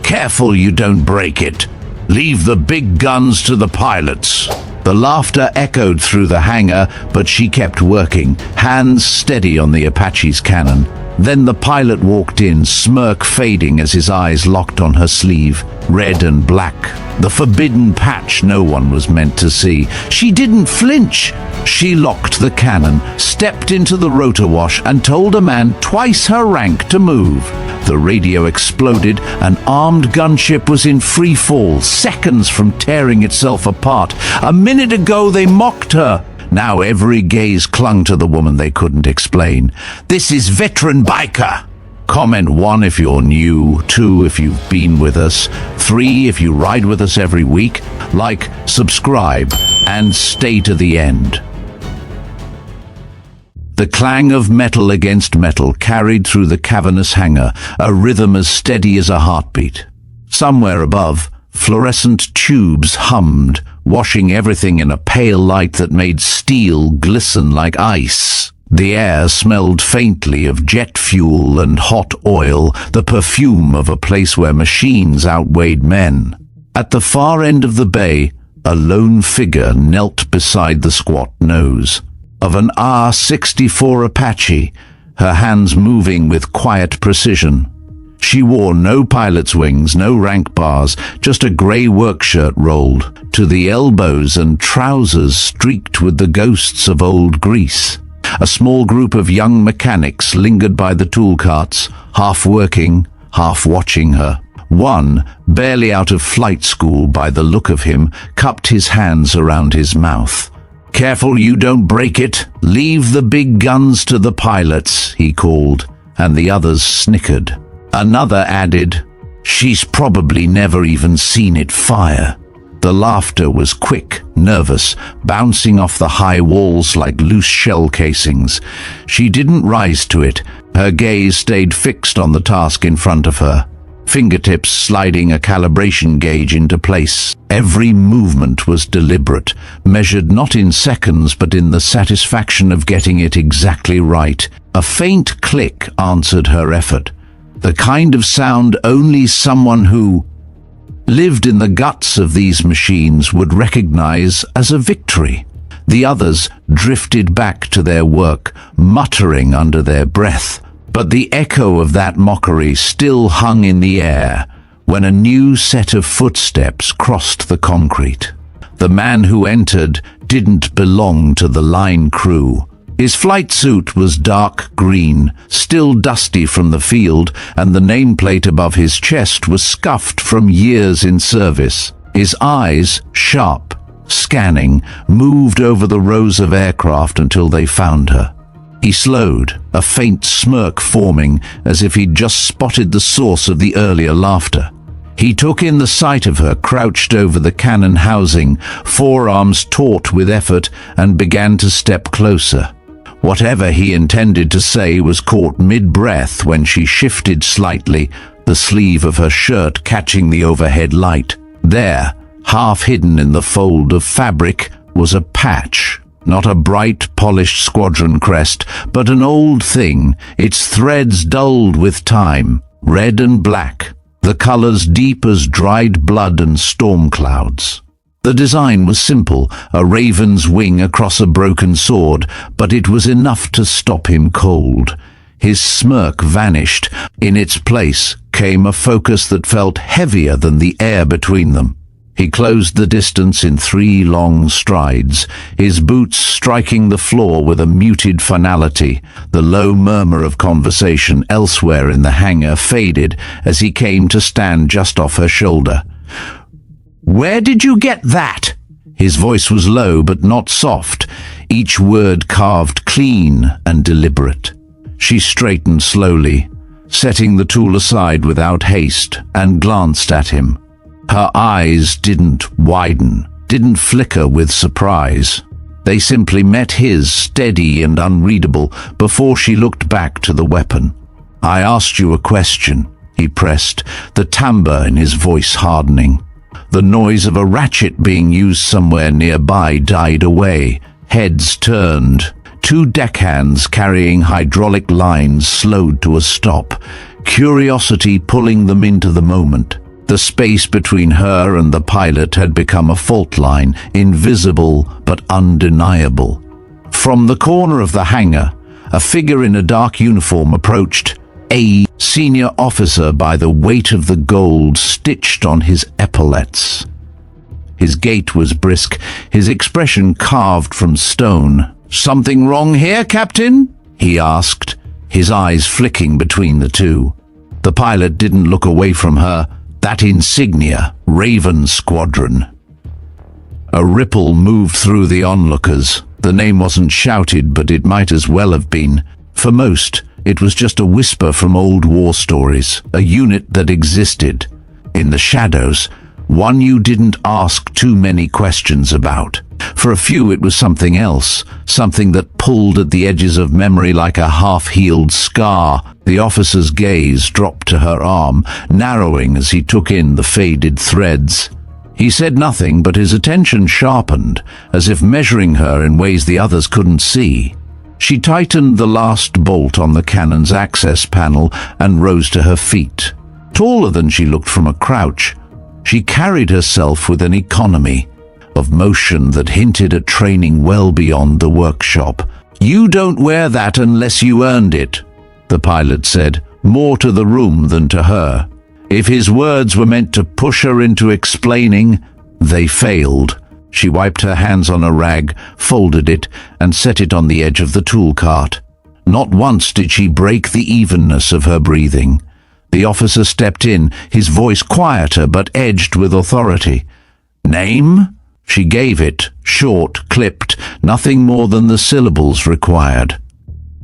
Careful you don't break it. Leave the big guns to the pilots. The laughter echoed through the hangar, but she kept working, hands steady on the Apache's cannon. Then the pilot walked in, smirk fading as his eyes locked on her sleeve, red and black. The forbidden patch no one was meant to see. She didn't flinch. She locked the cannon, stepped into the rotor wash, and told a man twice her rank to move. The radio exploded. An armed gunship was in free fall, seconds from tearing itself apart. A minute ago they mocked her. Now every gaze clung to the woman they couldn't explain. This is Veteran Biker. Comment 1 if you're new, 2 if you've been with us, 3 if you ride with us every week. Like, subscribe, and stay to the end. The clang of metal against metal carried through the cavernous hangar, a rhythm as steady as a heartbeat. Somewhere above, fluorescent tubes hummed, washing everything in a pale light that made steel glisten like ice. The air smelled faintly of jet fuel and hot oil, the perfume of a place where machines outweighed men. At the far end of the bay, a lone figure knelt beside the squat nose of an R-64 Apache, her hands moving with quiet precision. She wore no pilot's wings, no rank bars, just a grey work shirt rolled to the elbows and trousers streaked with the ghosts of old Greece. A small group of young mechanics lingered by the tool carts, half working, half watching her. One, barely out of flight school by the look of him, cupped his hands around his mouth. Careful you don't break it. Leave the big guns to the pilots, he called, and the others snickered. Another added, she's probably never even seen it fire. The laughter was quick, nervous, bouncing off the high walls like loose shell casings. She didn't rise to it. Her gaze stayed fixed on the task in front of her, fingertips sliding a calibration gauge into place. Every movement was deliberate, measured not in seconds but in the satisfaction of getting it exactly right. A faint click answered her effort, the kind of sound only someone who lived in the guts of these machines would recognize as a victory. The others drifted back to their work, muttering under their breath. But the echo of that mockery still hung in the air when a new set of footsteps crossed the concrete. The man who entered didn't belong to the line crew. His flight suit was dark green, still dusty from the field, and the nameplate above his chest was scuffed from years in service. His eyes, sharp, scanning, moved over the rows of aircraft until they found her. He slowed, a faint smirk forming as if he'd just spotted the source of the earlier laughter. He took in the sight of her crouched over the cannon housing, forearms taut with effort, and began to step closer. Whatever he intended to say was caught mid-breath when she shifted slightly, the sleeve of her shirt catching the overhead light. There, half hidden in the fold of fabric, was a patch. Not a bright, polished squadron crest, but an old thing, its threads dulled with time, red and black, the colors deep as dried blood and storm clouds. The design was simple, a raven's wing across a broken sword, but it was enough to stop him cold. His smirk vanished. In its place came a focus that felt heavier than the air between them. He closed the distance in 3 long strides, his boots striking the floor with a muted finality. The low murmur of conversation elsewhere in the hangar faded as he came to stand just off her shoulder. "Where did you get that?" His voice was low but not soft, each word carved clean and deliberate. She straightened slowly, setting the tool aside without haste, and glanced at him. Her eyes didn't widen, didn't flicker with surprise. They simply met his, steady and unreadable, before she looked back to the weapon. "I asked you a question," he pressed, the timbre in his voice hardening. The noise of a ratchet being used somewhere nearby died away. Heads turned. 2 deckhands carrying hydraulic lines slowed to a stop, curiosity pulling them into the moment. The space between her and the pilot had become a fault line, invisible but undeniable. From the corner of the hangar, a figure in a dark uniform approached, a senior officer by the weight of the gold stitched on his epaulets. His gait was brisk, his expression carved from stone. "Something wrong here, Captain?" he asked, his eyes flicking between the two. The pilot didn't look away from her. That insignia, Raven Squadron. A ripple moved through the onlookers. The name wasn't shouted, but it might as well have been. For most, it was just a whisper from old war stories, a unit that existed. In the shadows, one you didn't ask too many questions about. For a few it was something else, something that pulled at the edges of memory like a half-healed scar. The officer's gaze dropped to her arm, narrowing as he took in the faded threads. He said nothing, but his attention sharpened, as if measuring her in ways the others couldn't see. She tightened the last bolt on the cannon's access panel and rose to her feet. Taller than she looked from a crouch, she carried herself with an economy of motion that hinted at training well beyond the workshop. "You don't wear that unless you earned it," the pilot said, more to the room than to her. If his words were meant to push her into explaining, they failed. She wiped her hands on a rag, folded it, and set it on the edge of the tool cart. Not once did she break the evenness of her breathing. The officer stepped in, his voice quieter but edged with authority. "Name?" She gave it, short, clipped, nothing more than the syllables required.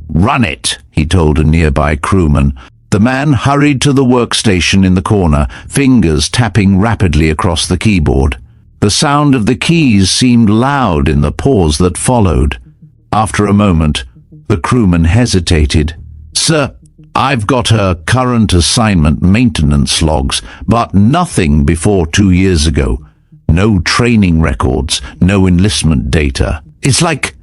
"Run it," he told a nearby crewman. The man hurried to the workstation in the corner, fingers tapping rapidly across the keyboard. The sound of the keys seemed loud in the pause that followed. After a moment, the crewman hesitated. "Sir, I've got her current assignment maintenance logs, but nothing before 2 years ago. No training records, no enlistment data. It's like—"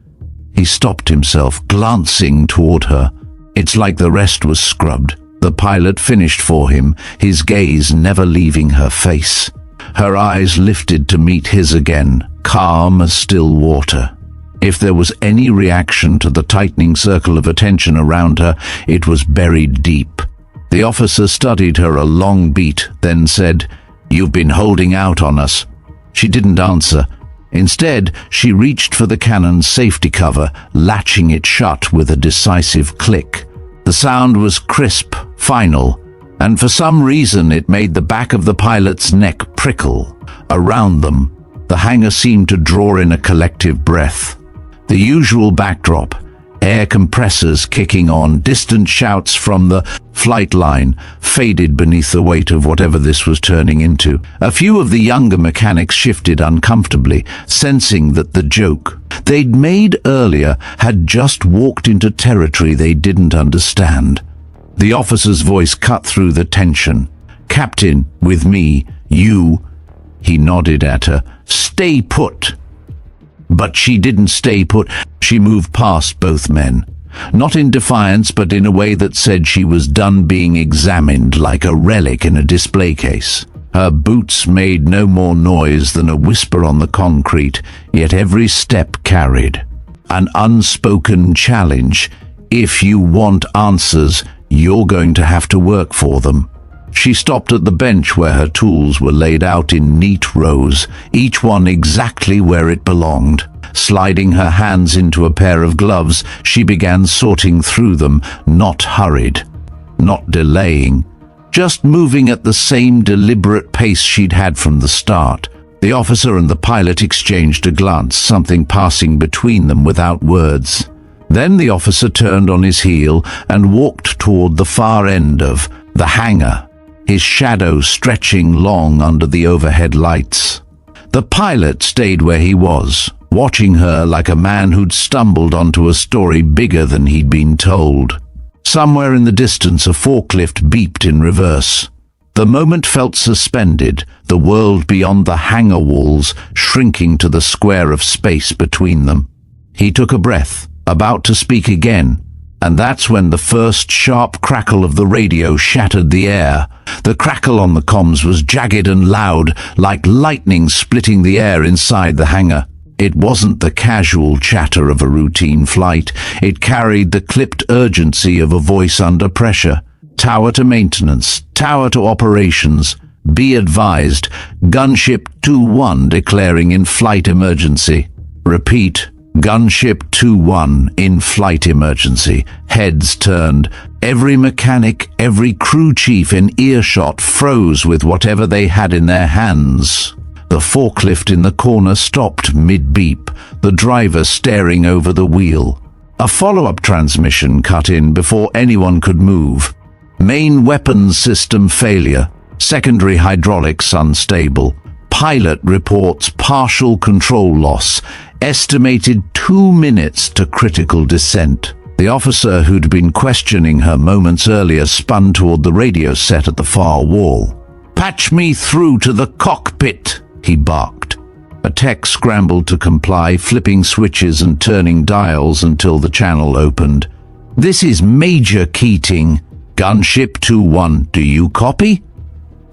He stopped himself, glancing toward her. "It's like the rest was scrubbed." The pilot finished for him, his gaze never leaving her face. Her eyes lifted to meet his again, calm as still water. If there was any reaction to the tightening circle of attention around her, it was buried deep. The officer studied her a long beat, then said, "You've been holding out on us." She didn't answer. Instead, she reached for the cannon's safety cover, latching it shut with a decisive click. The sound was crisp, final, and for some reason it made the back of the pilot's neck prickle. Around them, the hangar seemed to draw in a collective breath. The usual backdrop, air compressors kicking on, distant shouts from the flight line, faded beneath the weight of whatever this was turning into. A few of the younger mechanics shifted uncomfortably, sensing that the joke they'd made earlier had just walked into territory they didn't understand. The officer's voice cut through the tension. "Captain, with me, you—" He nodded at her. "Stay put." But she didn't stay put. She moved past both men. Not in defiance, but in a way that said she was done being examined like a relic in a display case. Her boots made no more noise than a whisper on the concrete, yet every step carried an unspoken challenge. If you want answers, you're going to have to work for them. She stopped at the bench where her tools were laid out in neat rows, each one exactly where it belonged. Sliding her hands into a pair of gloves, she began sorting through them, not hurried, not delaying, just moving at the same deliberate pace she'd had from the start. The officer and the pilot exchanged a glance, something passing between them without words. Then the officer turned on his heel and walked toward the far end of the hangar, his shadow stretching long under the overhead lights. The pilot stayed where he was, watching her like a man who'd stumbled onto a story bigger than he'd been told. Somewhere in the distance, a forklift beeped in reverse. The moment felt suspended, the world beyond the hangar walls shrinking to the square of space between them. He took a breath, about to speak again. And that's when the first sharp crackle of the radio shattered the air. The crackle on the comms was jagged and loud, like lightning splitting the air inside the hangar. It wasn't the casual chatter of a routine flight. It carried the clipped urgency of a voice under pressure. Tower to maintenance, tower to operations. Be advised, gunship 2-1 declaring in-flight emergency. Repeat, gunship 2-1 in-flight emergency. Heads turned. Every mechanic, every crew chief in earshot froze with whatever they had in their hands. The forklift in the corner stopped mid-beep, the driver staring over the wheel. A follow-up transmission cut in before anyone could move. Main weapons system failure. Secondary hydraulics unstable. Pilot reports partial control loss. Estimated 2 minutes to critical descent. The officer who'd been questioning her moments earlier spun toward the radio set at the far wall. "Patch me through to the cockpit," he barked. A tech scrambled to comply, flipping switches and turning dials until the channel opened. "This is Major Keating. Gunship 2-1, do you copy?"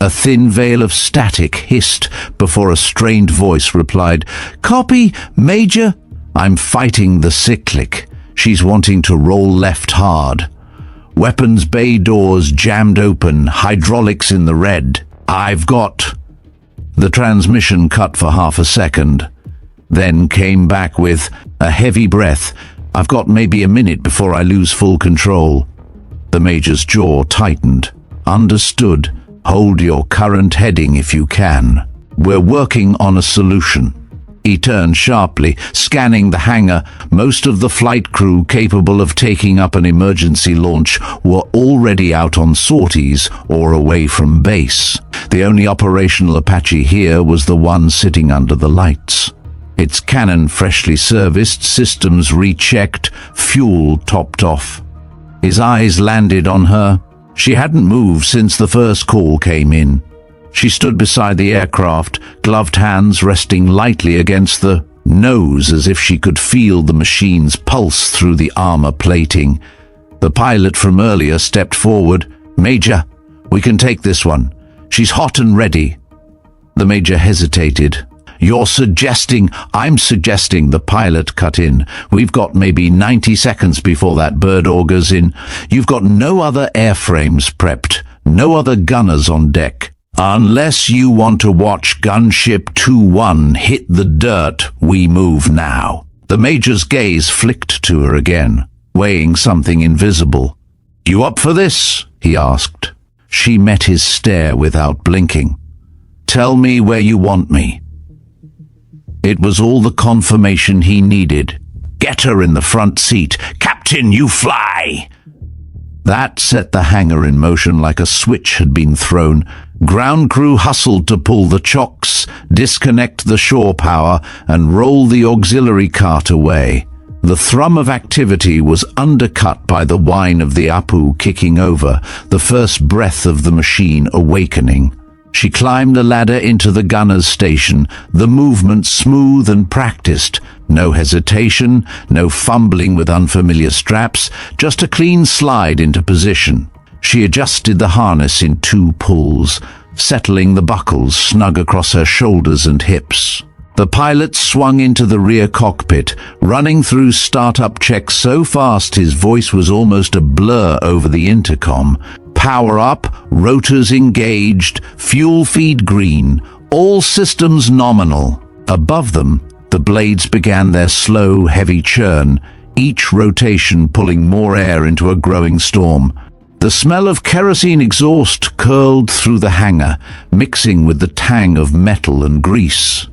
A thin veil of static hissed before a strained voice replied, "Copy, Major." "I'm fighting the cyclic. She's wanting to roll left hard." Weapons bay doors jammed open, hydraulics in the red. "I've got..." The transmission cut for half a second, then came back with a heavy breath. "I've got maybe a minute before I lose full control." The Major's jaw tightened. "Understood. Hold your current heading if you can. We're working on a solution." He turned sharply, scanning the hangar. Most of the flight crew capable of taking up an emergency launch were already out on sorties or away from base. The only operational Apache here was the one sitting under the lights. Its cannon freshly serviced, systems rechecked, fuel topped off. His eyes landed on her. She hadn't moved since the first call came in. She stood beside the aircraft, gloved hands resting lightly against the nose as if she could feel the machine's pulse through the armor plating. The pilot from earlier stepped forward. "Major, we can take this one. She's hot and ready." The Major hesitated. I'm suggesting," the pilot cut in. "We've got maybe 90 seconds before that bird augers in. You've got no other airframes prepped, no other gunners on deck. Unless you want to watch Gunship 2-1 hit the dirt, we move now." The Major's gaze flicked to her again, weighing something invisible. "You up for this?" he asked. She met his stare without blinking. "Tell me where you want me." It was all the confirmation he needed. "Get her in the front seat. Captain, you fly!" That set the hangar in motion like a switch had been thrown. Ground crew hustled to pull the chocks, disconnect the shore power, and roll the auxiliary cart away. The thrum of activity was undercut by the whine of the Apu kicking over, the first breath of the machine awakening. She climbed the ladder into the gunner's station, the movement smooth and practiced. No hesitation, no fumbling with unfamiliar straps, just a clean slide into position. She adjusted the harness in 2 pulls, settling the buckles snug across her shoulders and hips. The pilot swung into the rear cockpit, running through startup checks so fast his voice was almost a blur over the intercom. Power up, rotors engaged, fuel feed green, all systems nominal. Above them, the blades began their slow, heavy churn, each rotation pulling more air into a growing storm. The smell of kerosene exhaust curled through the hangar, mixing with the tang of metal and grease.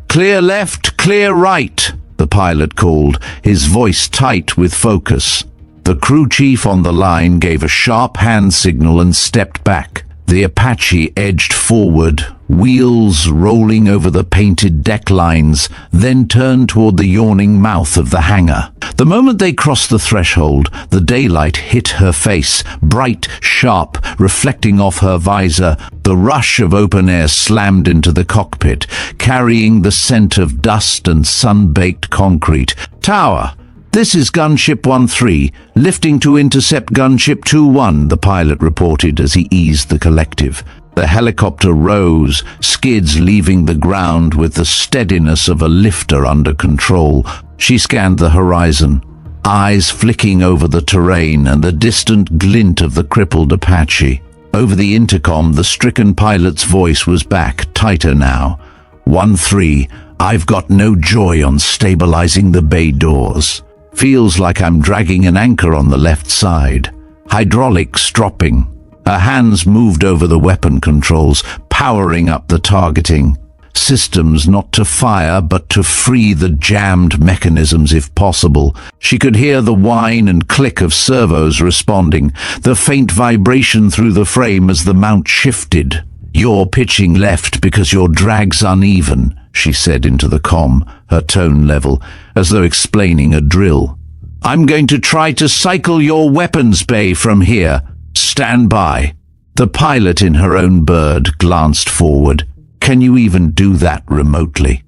"Clear left, clear right," the pilot called, his voice tight with focus. The crew chief on the line gave a sharp hand signal and stepped back. The Apache edged forward, wheels rolling over the painted deck lines, then turned toward the yawning mouth of the hangar. The moment they crossed the threshold, the daylight hit her face, bright, sharp, reflecting off her visor. The rush of open air slammed into the cockpit, carrying the scent of dust and sun-baked concrete. "Tower, "This is Gunship 1-3, lifting to intercept Gunship 2-1, the pilot reported as he eased the collective. The helicopter rose, skids leaving the ground with the steadiness of a lifter under control. She scanned the horizon, eyes flicking over the terrain and the distant glint of the crippled Apache. Over the intercom, the stricken pilot's voice was back, tighter now. 1-3, I've got no joy on stabilizing the bay doors. Feels like I'm dragging an anchor on the left side. Hydraulics dropping. Her hands moved over the weapon controls, powering up the targeting. Systems not to fire, but to free the jammed mechanisms if possible. She could hear the whine and click of servos responding, the faint vibration through the frame as the mount shifted. "You're pitching left because your drag's uneven," she said into the comm, her tone level, as though explaining a drill. "I'm going to try to cycle your weapons bay from here. Stand by." The pilot in her own bird glanced forward. "Can you even do that remotely?"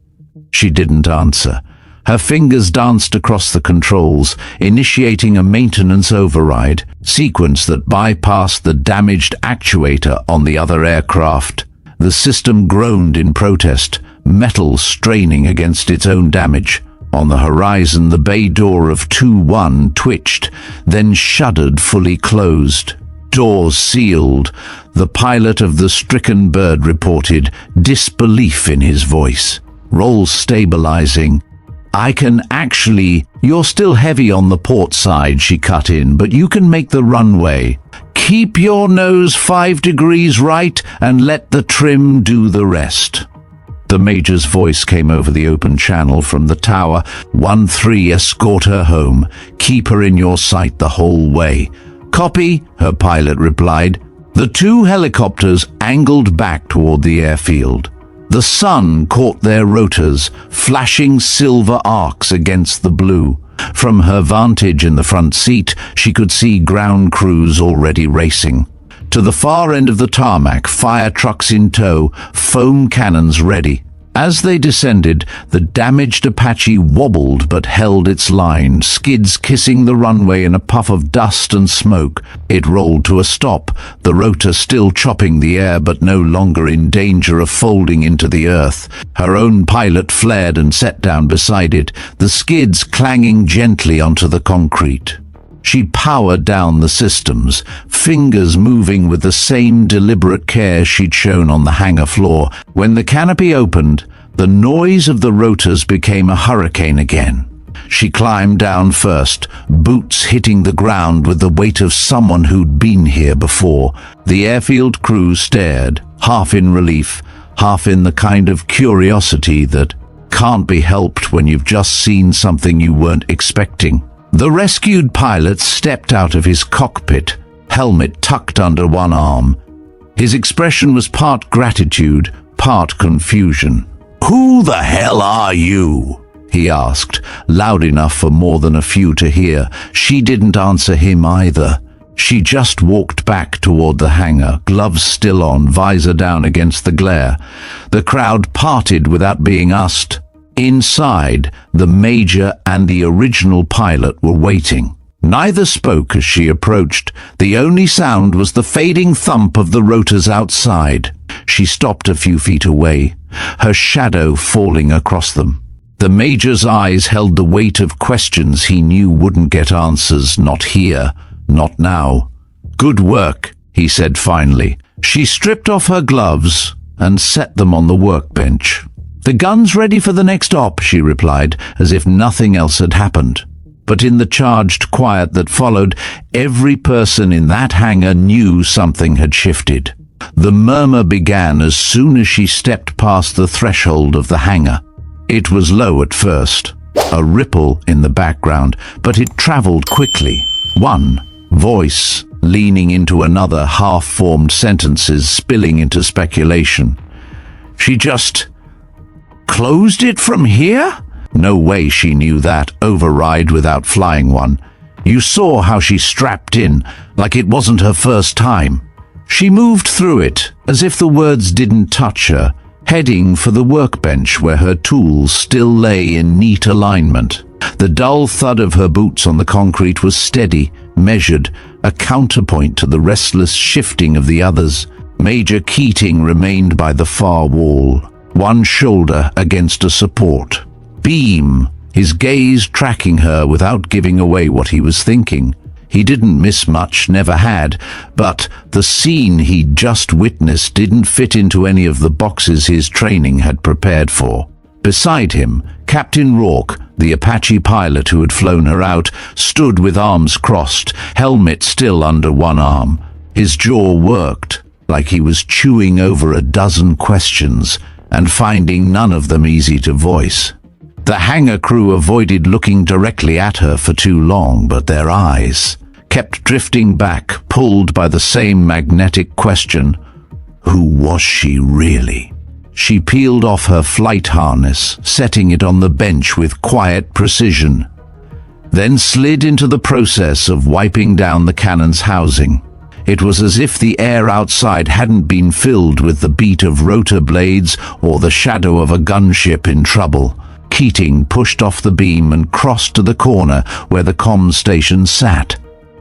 She didn't answer. Her fingers danced across the controls, initiating a maintenance override, sequence that bypassed the damaged actuator on the other aircraft. The system groaned in protest, metal straining against its own damage. On the horizon, the bay door of 2-1 twitched, then shuddered, fully closed. Doors sealed. The pilot of the stricken bird reported, disbelief in his voice. "Roll stabilizing. I can actually—" "You're still heavy on the port side," she cut in, "but you can make the runway. Keep your nose 5 degrees right and let the trim do the rest." The Major's voice came over the open channel from the tower. 1-3, escort her home. Keep her in your sight the whole way. "Copy," her pilot replied. The two helicopters angled back toward the airfield. The sun caught their rotors, flashing silver arcs against the blue. From her vantage in the front seat, she could see ground crews already racing. To the far end of the tarmac, fire trucks in tow, foam cannons ready. As they descended, the damaged Apache wobbled but held its line, skids kissing the runway in a puff of dust and smoke. It rolled to a stop, the rotor still chopping the air but no longer in danger of folding into the earth. Her own pilot flared and sat down beside it, the skids clanging gently onto the concrete. She powered down the systems, fingers moving with the same deliberate care she'd shown on the hangar floor. When the canopy opened, the noise of the rotors became a hurricane again. She climbed down first, boots hitting the ground with the weight of someone who'd been here before. The airfield crew stared, half in relief, half in the kind of curiosity that can't be helped when you've just seen something you weren't expecting. The rescued pilot stepped out of his cockpit, helmet tucked under one arm. His expression was part gratitude, part confusion. "Who the hell are you?" he asked, loud enough for more than a few to hear. She didn't answer him either. She just walked back toward the hangar, gloves still on, visor down against the glare. The crowd parted without being asked. Inside, the Major and the original pilot were waiting. Neither spoke as she approached. The only sound was the fading thump of the rotors outside. She stopped a few feet away, her shadow falling across them. The Major's eyes held the weight of questions he knew wouldn't get answers, not here, not now. "Good work," he said finally. She stripped off her gloves and set them on the workbench. "The gun's ready for the next op," she replied, as if nothing else had happened. But in the charged quiet that followed, every person in that hangar knew something had shifted. The murmur began as soon as she stepped past the threshold of the hangar. It was low at first, a ripple in the background, but it traveled quickly. One voice leaning into another, half-formed sentences spilling into speculation. "She just closed it from here?" No way she knew that override without flying one. You saw how she strapped in, like it wasn't her first time. She moved through it, as if the words didn't touch her, heading for the workbench where her tools still lay in neat alignment. The dull thud of her boots on the concrete was steady, measured, a counterpoint to the restless shifting of the others. Major Keating remained by the far wall, one shoulder against a support beam, his gaze tracking her without giving away what he was thinking. He didn't miss much, never had, but the scene he'd just witnessed didn't fit into any of the boxes his training had prepared for. Beside him, Captain Rourke, the Apache pilot who had flown her out, stood with arms crossed, helmet still under one arm. His jaw worked, like he was chewing over a dozen questions and finding none of them easy to voice. The hangar crew avoided looking directly at her for too long, but their eyes kept drifting back, pulled by the same magnetic question: who was she really? She peeled off her flight harness, setting it on the bench with quiet precision, then slid into the process of wiping down the cannon's housing. It was as if the air outside hadn't been filled with the beat of rotor blades or the shadow of a gunship in trouble. Keating pushed off the beam and crossed to the corner where the comm station sat.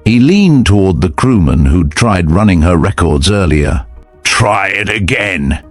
He leaned toward the crewman who'd tried running her records earlier. "Try it again,"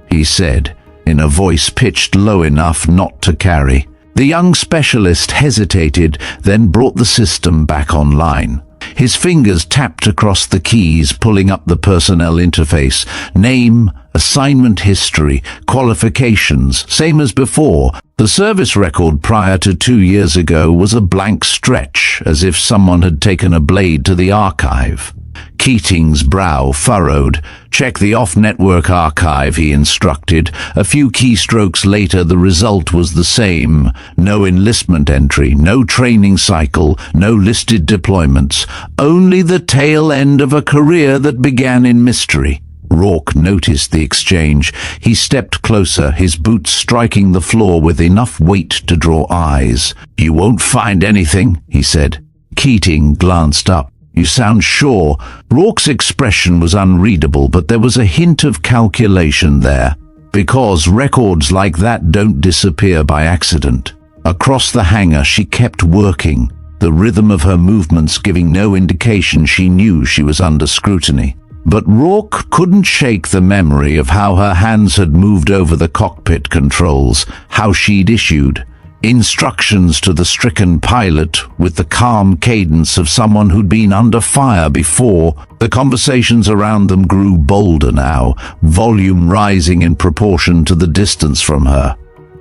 he said, in a voice pitched low enough not to carry. The young specialist hesitated, then brought the system back online. His fingers tapped across the keys, pulling up the personnel interface. Name, assignment history, qualifications, same as before. The service record prior to 2 years ago was a blank stretch, as if someone had taken a blade to the archive. Keating's brow furrowed. "Check the off-network archive," he instructed. A few keystrokes later, the result was the same. No enlistment entry, no training cycle, no listed deployments. Only the tail end of a career that began in mystery. Rourke noticed the exchange. He stepped closer, his boots striking the floor with enough weight to draw eyes. "You won't find anything," he said. Keating glanced up. "You sound sure?" Rourke's expression was unreadable, but there was a hint of calculation there. "Because records like that don't disappear by accident." Across the hangar she kept working, the rhythm of her movements giving no indication she knew she was under scrutiny. But Rourke couldn't shake the memory of how her hands had moved over the cockpit controls, how she'd issued instructions to the stricken pilot with the calm cadence of someone who'd been under fire before. The conversations around them grew bolder now, volume rising in proportion to the distance from her.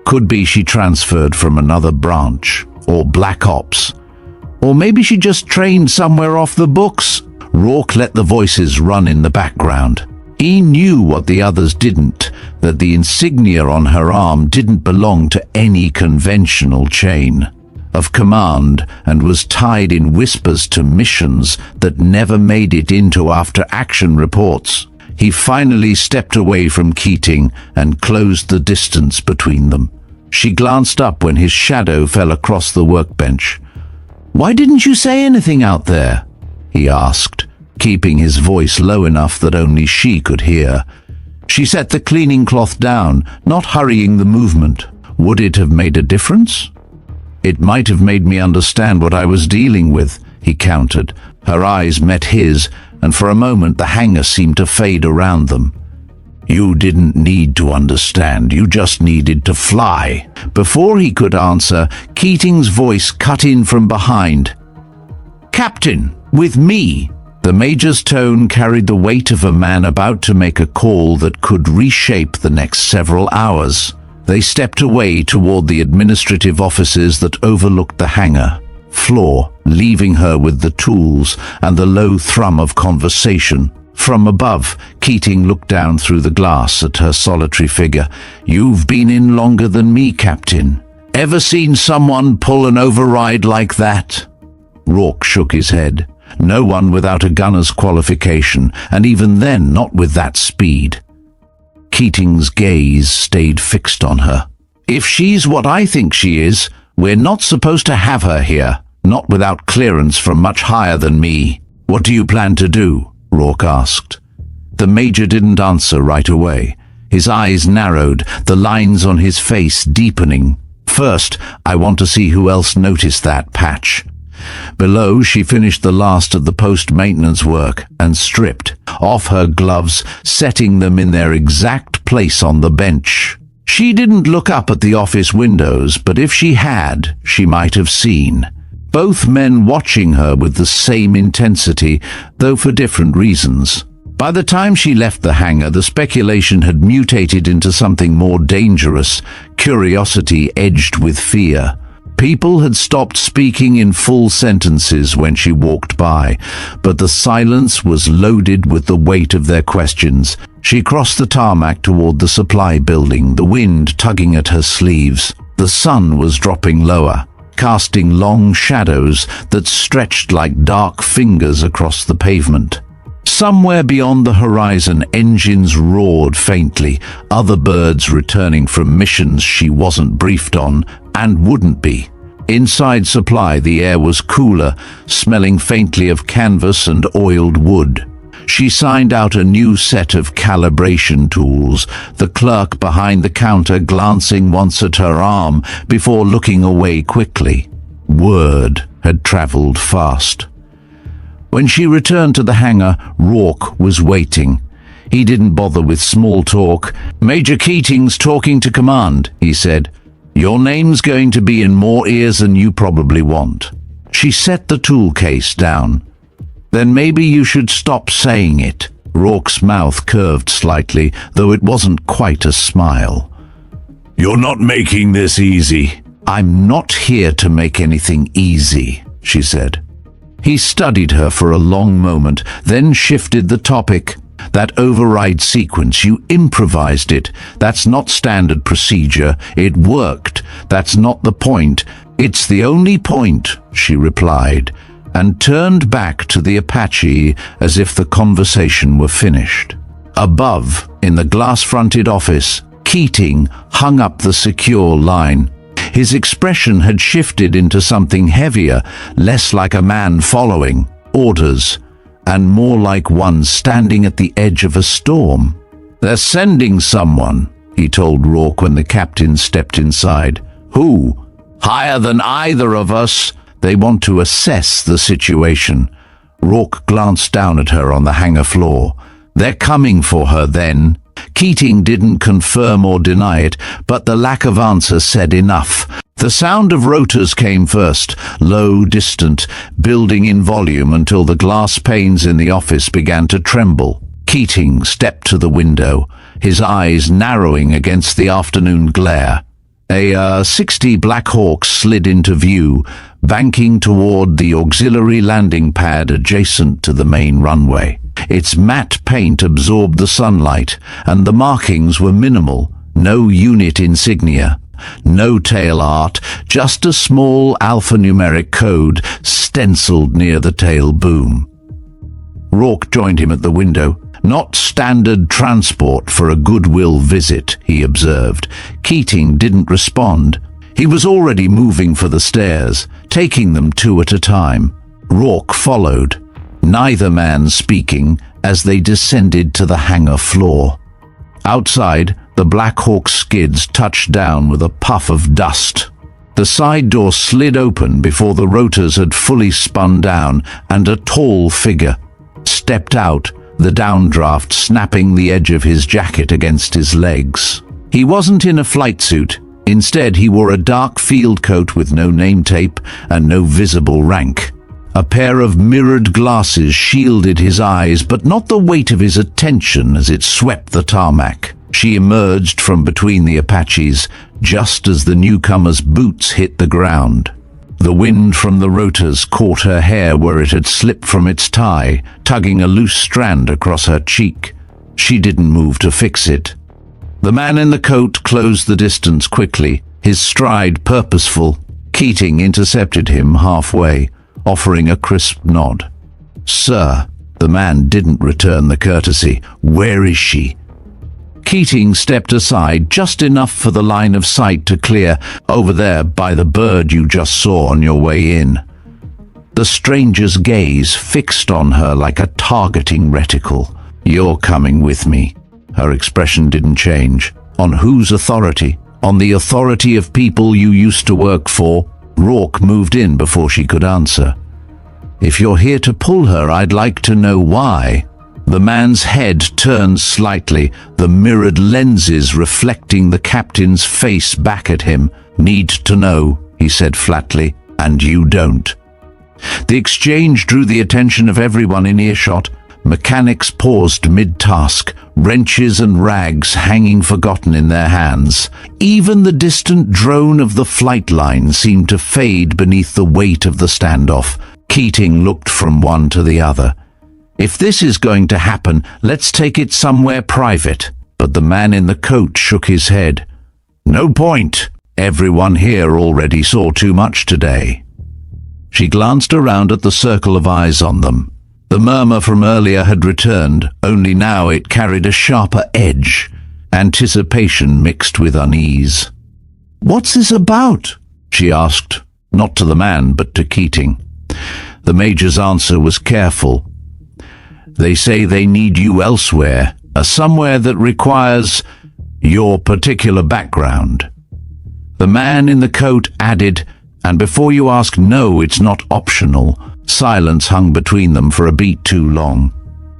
Could be she transferred from another branch, or Black Ops. Or maybe she just trained somewhere off the books. Rourke let the voices run in the background. He knew what the others didn't, that the insignia on her arm didn't belong to any conventional chain of command and was tied in whispers to missions that never made it into after-action reports. He finally stepped away from Keating and closed the distance between them. She glanced up when his shadow fell across the workbench. "Why didn't you say anything out there?" he asked, keeping his voice low enough that only she could hear. She set the cleaning cloth down, not hurrying the movement. Would it have made a difference? "It might have made me understand what I was dealing with," he countered. Her eyes met his, and for a moment the hangar seemed to fade around them. "You didn't need to understand, you just needed to fly." Before he could answer, Keating's voice cut in from behind. "Captain, with me." The Major's tone carried the weight of a man about to make a call that could reshape the next several hours. They stepped away toward the administrative offices that overlooked the hangar floor, leaving her with the tools and the low thrum of conversation. From above, Keating looked down through the glass at her solitary figure. "You've been in longer than me, Captain. Ever seen someone pull an override like that?" Rourke shook his head. "No one without a gunner's qualification, and even then not with that speed." Keating's gaze stayed fixed on her. "If she's what I think she is, we're not supposed to have her here, not without clearance from much higher than me." "What do you plan to do?" Rourke asked. The Major didn't answer right away. His eyes narrowed, the lines on his face deepening. First, I want to see who else noticed that patch. Below, she finished the last of the post-maintenance work and stripped off her gloves, setting them in their exact place on the bench. She didn't look up at the office windows, but if she had, she might have seen both men watching her with the same intensity, though for different reasons. By the time she left the hangar, the speculation had mutated into something more dangerous, curiosity edged with fear. People had stopped speaking in full sentences when she walked by, but the silence was loaded with the weight of their questions. She crossed the tarmac toward the supply building, the wind tugging at her sleeves. The sun was dropping lower, casting long shadows that stretched like dark fingers across the pavement. Somewhere beyond the horizon, engines roared faintly, other birds returning from missions she wasn't briefed on and wouldn't be. Inside supply, the air was cooler, smelling faintly of canvas and oiled wood. She signed out a new set of calibration tools, the clerk behind the counter glancing once at her arm before looking away quickly. Word had traveled fast. When she returned to the hangar, Rourke was waiting. He didn't bother with small talk. "Major Keating's talking to command," he said. "Your name's going to be in more ears than you probably want." She set the tool case down. "Then maybe you should stop saying it." Rourke's mouth curved slightly, though it wasn't quite a smile. "You're not making this easy." "I'm not here to make anything easy," she said. He studied her for a long moment, then shifted the topic. "That override sequence, you improvised it. That's not standard procedure. It worked. That's not the point." "It's the only point," she replied, and turned back to the Apache as if the conversation were finished. Above, in the glass-fronted office, Keating hung up the secure line. His expression had shifted into something heavier, less like a man following orders, and more like one standing at the edge of a storm. "They're sending someone," he told Rourke when the captain stepped inside. "Who?" "Higher than either of us. They want to assess the situation." Rourke glanced down at her on the hangar floor. "They're coming for her, then." Keating didn't confirm or deny it, but the lack of answer said enough. The sound of rotors came first, low, distant, building in volume until the glass panes in the office began to tremble. Keating stepped to the window, his eyes narrowing against the afternoon glare. A 60 Black Hawk slid into view, banking toward the auxiliary landing pad adjacent to the main runway. Its matte paint absorbed the sunlight, and the markings were minimal. No unit insignia, no tail art, just a small alphanumeric code stenciled near the tail boom. Rourke joined him at the window. "Not standard transport for a goodwill visit," he observed. Keating didn't respond. He was already moving for the stairs, taking them two at a time. Rourke followed, neither man speaking, as they descended to the hangar floor. Outside, the Black Hawk skids touched down with a puff of dust. The side door slid open before the rotors had fully spun down, and a tall figure stepped out, the downdraft snapping the edge of his jacket against his legs. He wasn't in a flight suit. Instead, he wore a dark field coat with no name tape and no visible rank. A pair of mirrored glasses shielded his eyes, but not the weight of his attention as it swept the tarmac. She emerged from between the Apaches just as the newcomer's boots hit the ground. The wind from the rotors caught her hair where it had slipped from its tie, tugging a loose strand across her cheek. She didn't move to fix it. The man in the coat closed the distance quickly, his stride purposeful. Keating intercepted him halfway, offering a crisp nod. "Sir." The man didn't return the courtesy. "Where is she?" Keating stepped aside just enough for the line of sight to clear. "Over there by the bird you just saw on your way in." The stranger's gaze fixed on her like a targeting reticle. "You're coming with me." Her expression didn't change. "On whose authority?" On the authority of people you used to work for. Rourke moved in before she could answer. If you're here to pull her, I'd like to know why. The man's head turned slightly, the mirrored lenses reflecting the captain's face back at him. Need to know, he said flatly, and you don't. The exchange drew the attention of everyone in earshot. Mechanics paused mid-task, wrenches and rags hanging forgotten in their hands. Even the distant drone of the flight line seemed to fade beneath the weight of the standoff. Keating looked from one to the other. If this is going to happen, let's take it somewhere private. But the man in the coat shook his head. No point. Everyone here already saw too much today. She glanced around at the circle of eyes on them. The murmur from earlier had returned, only now it carried a sharper edge, anticipation mixed with unease. "What's this about?" she asked, not to the man but to Keating. The Major's answer was careful. "They say they need you elsewhere, somewhere that requires your particular background." The man in the coat added, "And before you ask, no, it's not optional." Silence hung between them for a beat too long.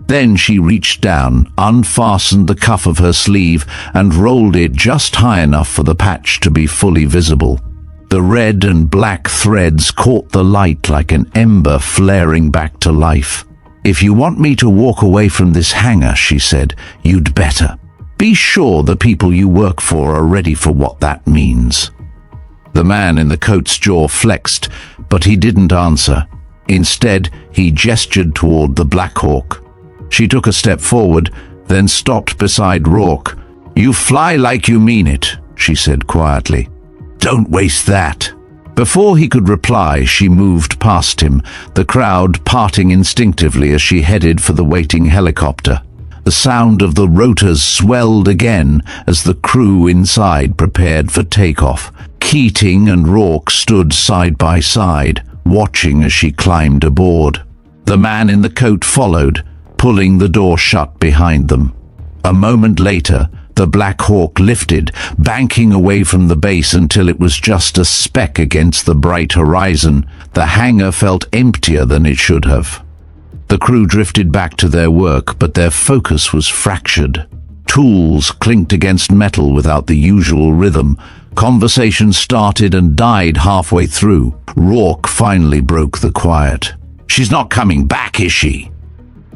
Then she reached down, unfastened the cuff of her sleeve, and rolled it just high enough for the patch to be fully visible. The red and black threads caught the light like an ember flaring back to life. "If you want me to walk away from this hangar," she said, "you'd better. Be sure the people you work for are ready for what that means." The man in the coat's jaw flexed, but he didn't answer. Instead, he gestured toward the Black Hawk. She took a step forward, then stopped beside Rourke. "You fly like you mean it," she said quietly. "Don't waste that." Before he could reply, she moved past him, the crowd parting instinctively as she headed for the waiting helicopter. The sound of the rotors swelled again as the crew inside prepared for takeoff. Keating and Rourke stood side by side, watching as she climbed aboard. The man in the coat followed, pulling the door shut behind them. A moment later, the Black Hawk lifted, banking away from the base until it was just a speck against the bright horizon. The hangar felt emptier than it should have. The crew drifted back to their work, but their focus was fractured. Tools clinked against metal without the usual rhythm. Conversation started and died halfway through. Rourke finally broke the quiet. "She's not coming back, is she?"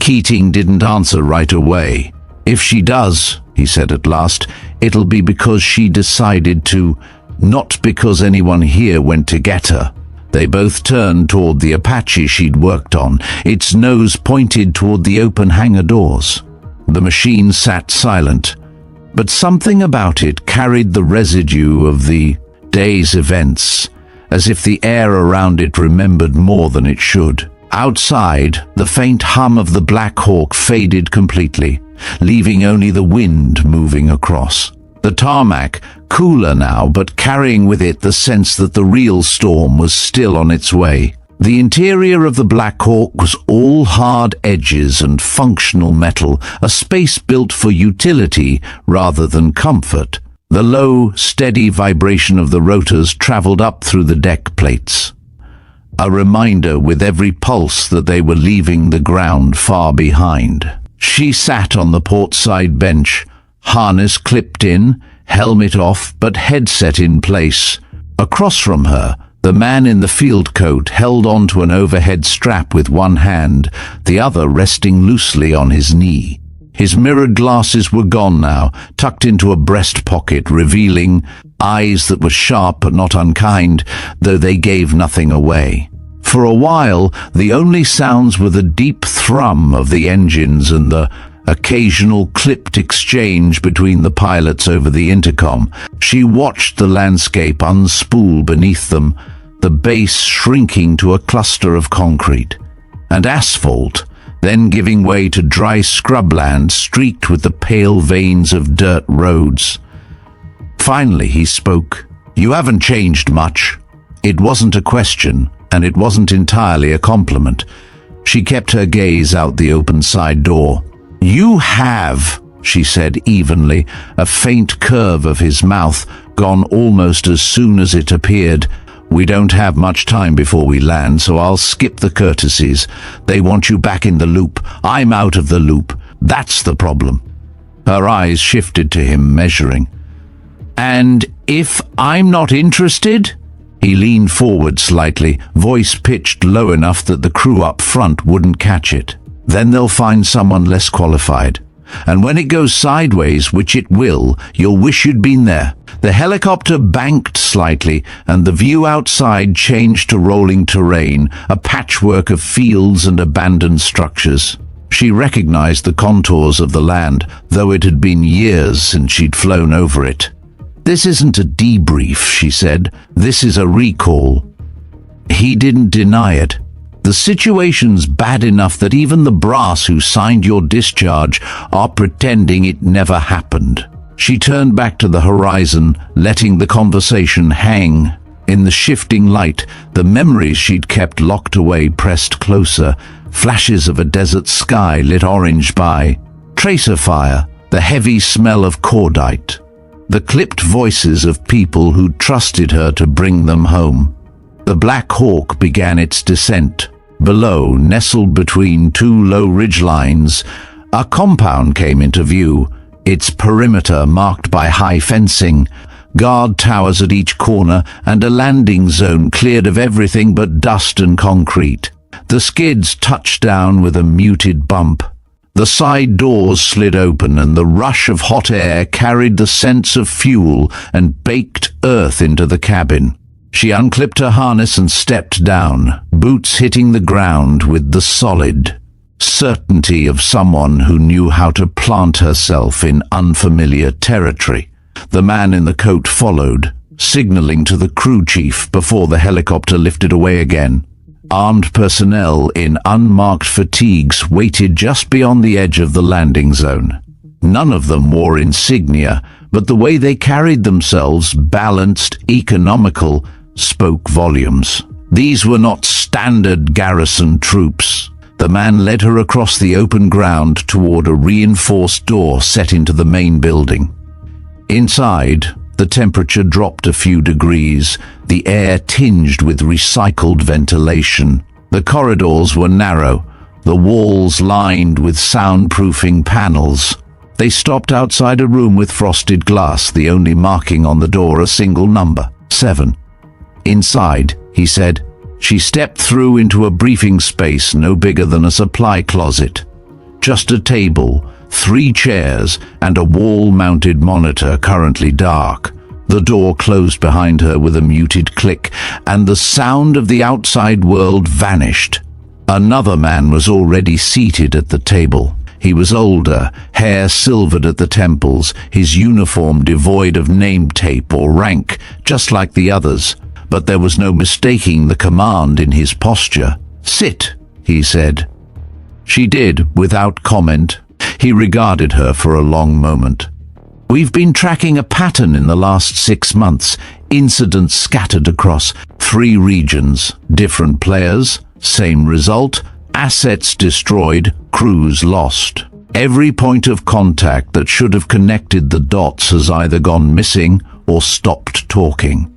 Keating didn't answer right away. "If she does," he said at last, "it'll be because she decided to, not because anyone here went to get her." They both turned toward the Apache she'd worked on, its nose pointed toward the open hangar doors. The machine sat silent, but something about it carried the residue of the day's events, as if the air around it remembered more than it should. Outside, the faint hum of the Black Hawk faded completely, leaving only the wind moving across. The tarmac, cooler now, but carrying with it the sense that the real storm was still on its way. The interior of the Black Hawk was all hard edges and functional metal, a space built for utility rather than comfort. The low, steady vibration of the rotors traveled up through the deck plates, a reminder with every pulse that they were leaving the ground far behind. She sat on the portside bench, harness clipped in, helmet off, but headset in place. Across from her, the man in the field coat held onto an overhead strap with one hand, the other resting loosely on his knee. His mirrored glasses were gone now, tucked into a breast pocket, revealing eyes that were sharp but not unkind, though they gave nothing away. For a while, the only sounds were the deep thrum of the engines and the occasional clipped exchange between the pilots over the intercom. She watched the landscape unspool beneath them, the base shrinking to a cluster of concrete and asphalt, then giving way to dry scrubland streaked with the pale veins of dirt roads. Finally he spoke. "You haven't changed much." It wasn't a question, and it wasn't entirely a compliment. She kept her gaze out the open side door. "You have," she said evenly, a faint curve of his mouth gone almost as soon as it appeared. We don't have much time before we land, so I'll skip the courtesies. They want you back in the loop. I'm out of the loop. That's the problem. Her eyes shifted to him, measuring. And if I'm not interested? He leaned forward slightly, voice pitched low enough that the crew up front wouldn't catch it. Then they'll find someone less qualified. And when it goes sideways, which it will, you'll wish you'd been there. The helicopter banked slightly, and the view outside changed to rolling terrain, a patchwork of fields and abandoned structures. She recognized the contours of the land, though it had been years since she'd flown over it. This isn't a debrief, she said. This is a recall. He didn't deny it. The situation's bad enough that even the brass who signed your discharge are pretending it never happened. She turned back to the horizon, letting the conversation hang. In the shifting light, the memories she'd kept locked away pressed closer. Flashes of a desert sky lit orange by tracer fire, the heavy smell of cordite, the clipped voices of people who trusted her to bring them home. The Black Hawk began its descent. Below, nestled between two low ridgelines, a compound came into view, its perimeter marked by high fencing, guard towers at each corner, and a landing zone cleared of everything but dust and concrete. The skids touched down with a muted bump. The side doors slid open, and the rush of hot air carried the sense of fuel and baked earth into the cabin. She unclipped her harness and stepped down, boots hitting the ground with the solid certainty of someone who knew how to plant herself in unfamiliar territory. The man in the coat followed, signaling to the crew chief before the helicopter lifted away again. Armed personnel in unmarked fatigues waited just beyond the edge of the landing zone. None of them wore insignia, but the way they carried themselves, balanced, economical, spoke volumes. These were not standard garrison troops. The man led her across the open ground toward a reinforced door set into the main building. Inside, the temperature dropped a few degrees, the air tinged with recycled ventilation. The corridors were narrow, the walls lined with soundproofing panels. They stopped outside a room with frosted glass, the only marking on the door a single number, 7. Inside, he said. She stepped through into a briefing space no bigger than a supply closet. Just a table, 3 chairs, and a wall-mounted monitor currently dark. The door closed behind her with a muted click, and the sound of the outside world vanished. Another man was already seated at the table. He was older, hair silvered at the temples, his uniform devoid of name tape or rank, just like the others. But there was no mistaking the command in his posture. "Sit," he said. She did, without comment. He regarded her for a long moment. "We've been tracking a pattern in the last 6 months. Incidents scattered across 3 regions. Different players, same result. Assets destroyed, crews lost. Every point of contact that should have connected the dots has either gone missing or stopped talking."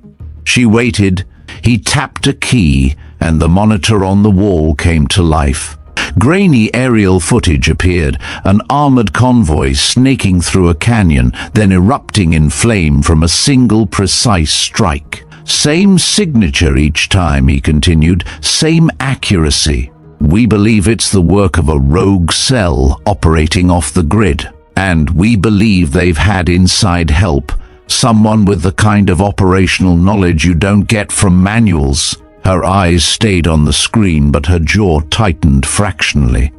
She waited. He tapped a key, and the monitor on the wall came to life. Grainy aerial footage appeared, an armored convoy snaking through a canyon, then erupting in flame from a single precise strike. "Same signature each time," he continued, "same accuracy. We believe it's the work of a rogue cell operating off the grid, and we believe they've had inside help. Someone with the kind of operational knowledge you don't get from manuals." Her eyes stayed on the screen, but her jaw tightened fractionally.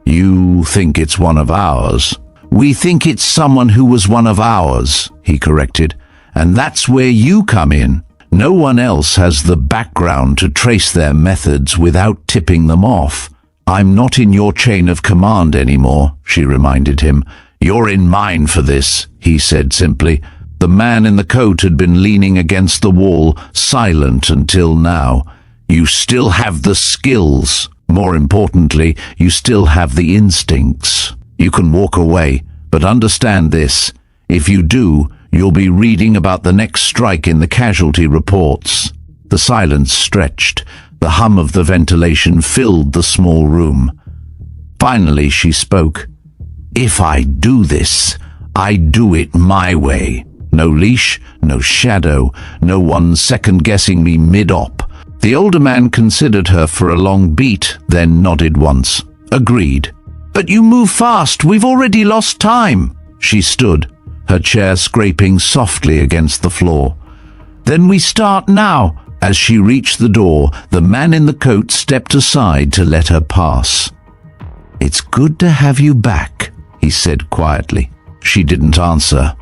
"You think it's one of ours?" "We think it's someone who was one of ours," he corrected. "And that's where you come in. No one else has the background to trace their methods without tipping them off." "I'm not in your chain of command anymore," she reminded him. "You're in mine for this," he said simply. The man in the coat had been leaning against the wall, silent until now. "You still have the skills. More importantly, you still have the instincts. You can walk away, but understand this. If you do, You'll be reading about the next strike in the casualty reports." The silence stretched. The hum of the ventilation filled the small room. Finally she spoke. "If I do this, I do it my way. No leash, no shadow, no one second-guessing me mid-op." The older man considered her for a long beat, then nodded once. "Agreed." "But you move fast. We've already lost time." She stood, her chair scraping softly against the floor. "Then we start now." As she reached the door, the man in the coat stepped aside to let her pass. "It's good to have you back," he said quietly. She didn't answer.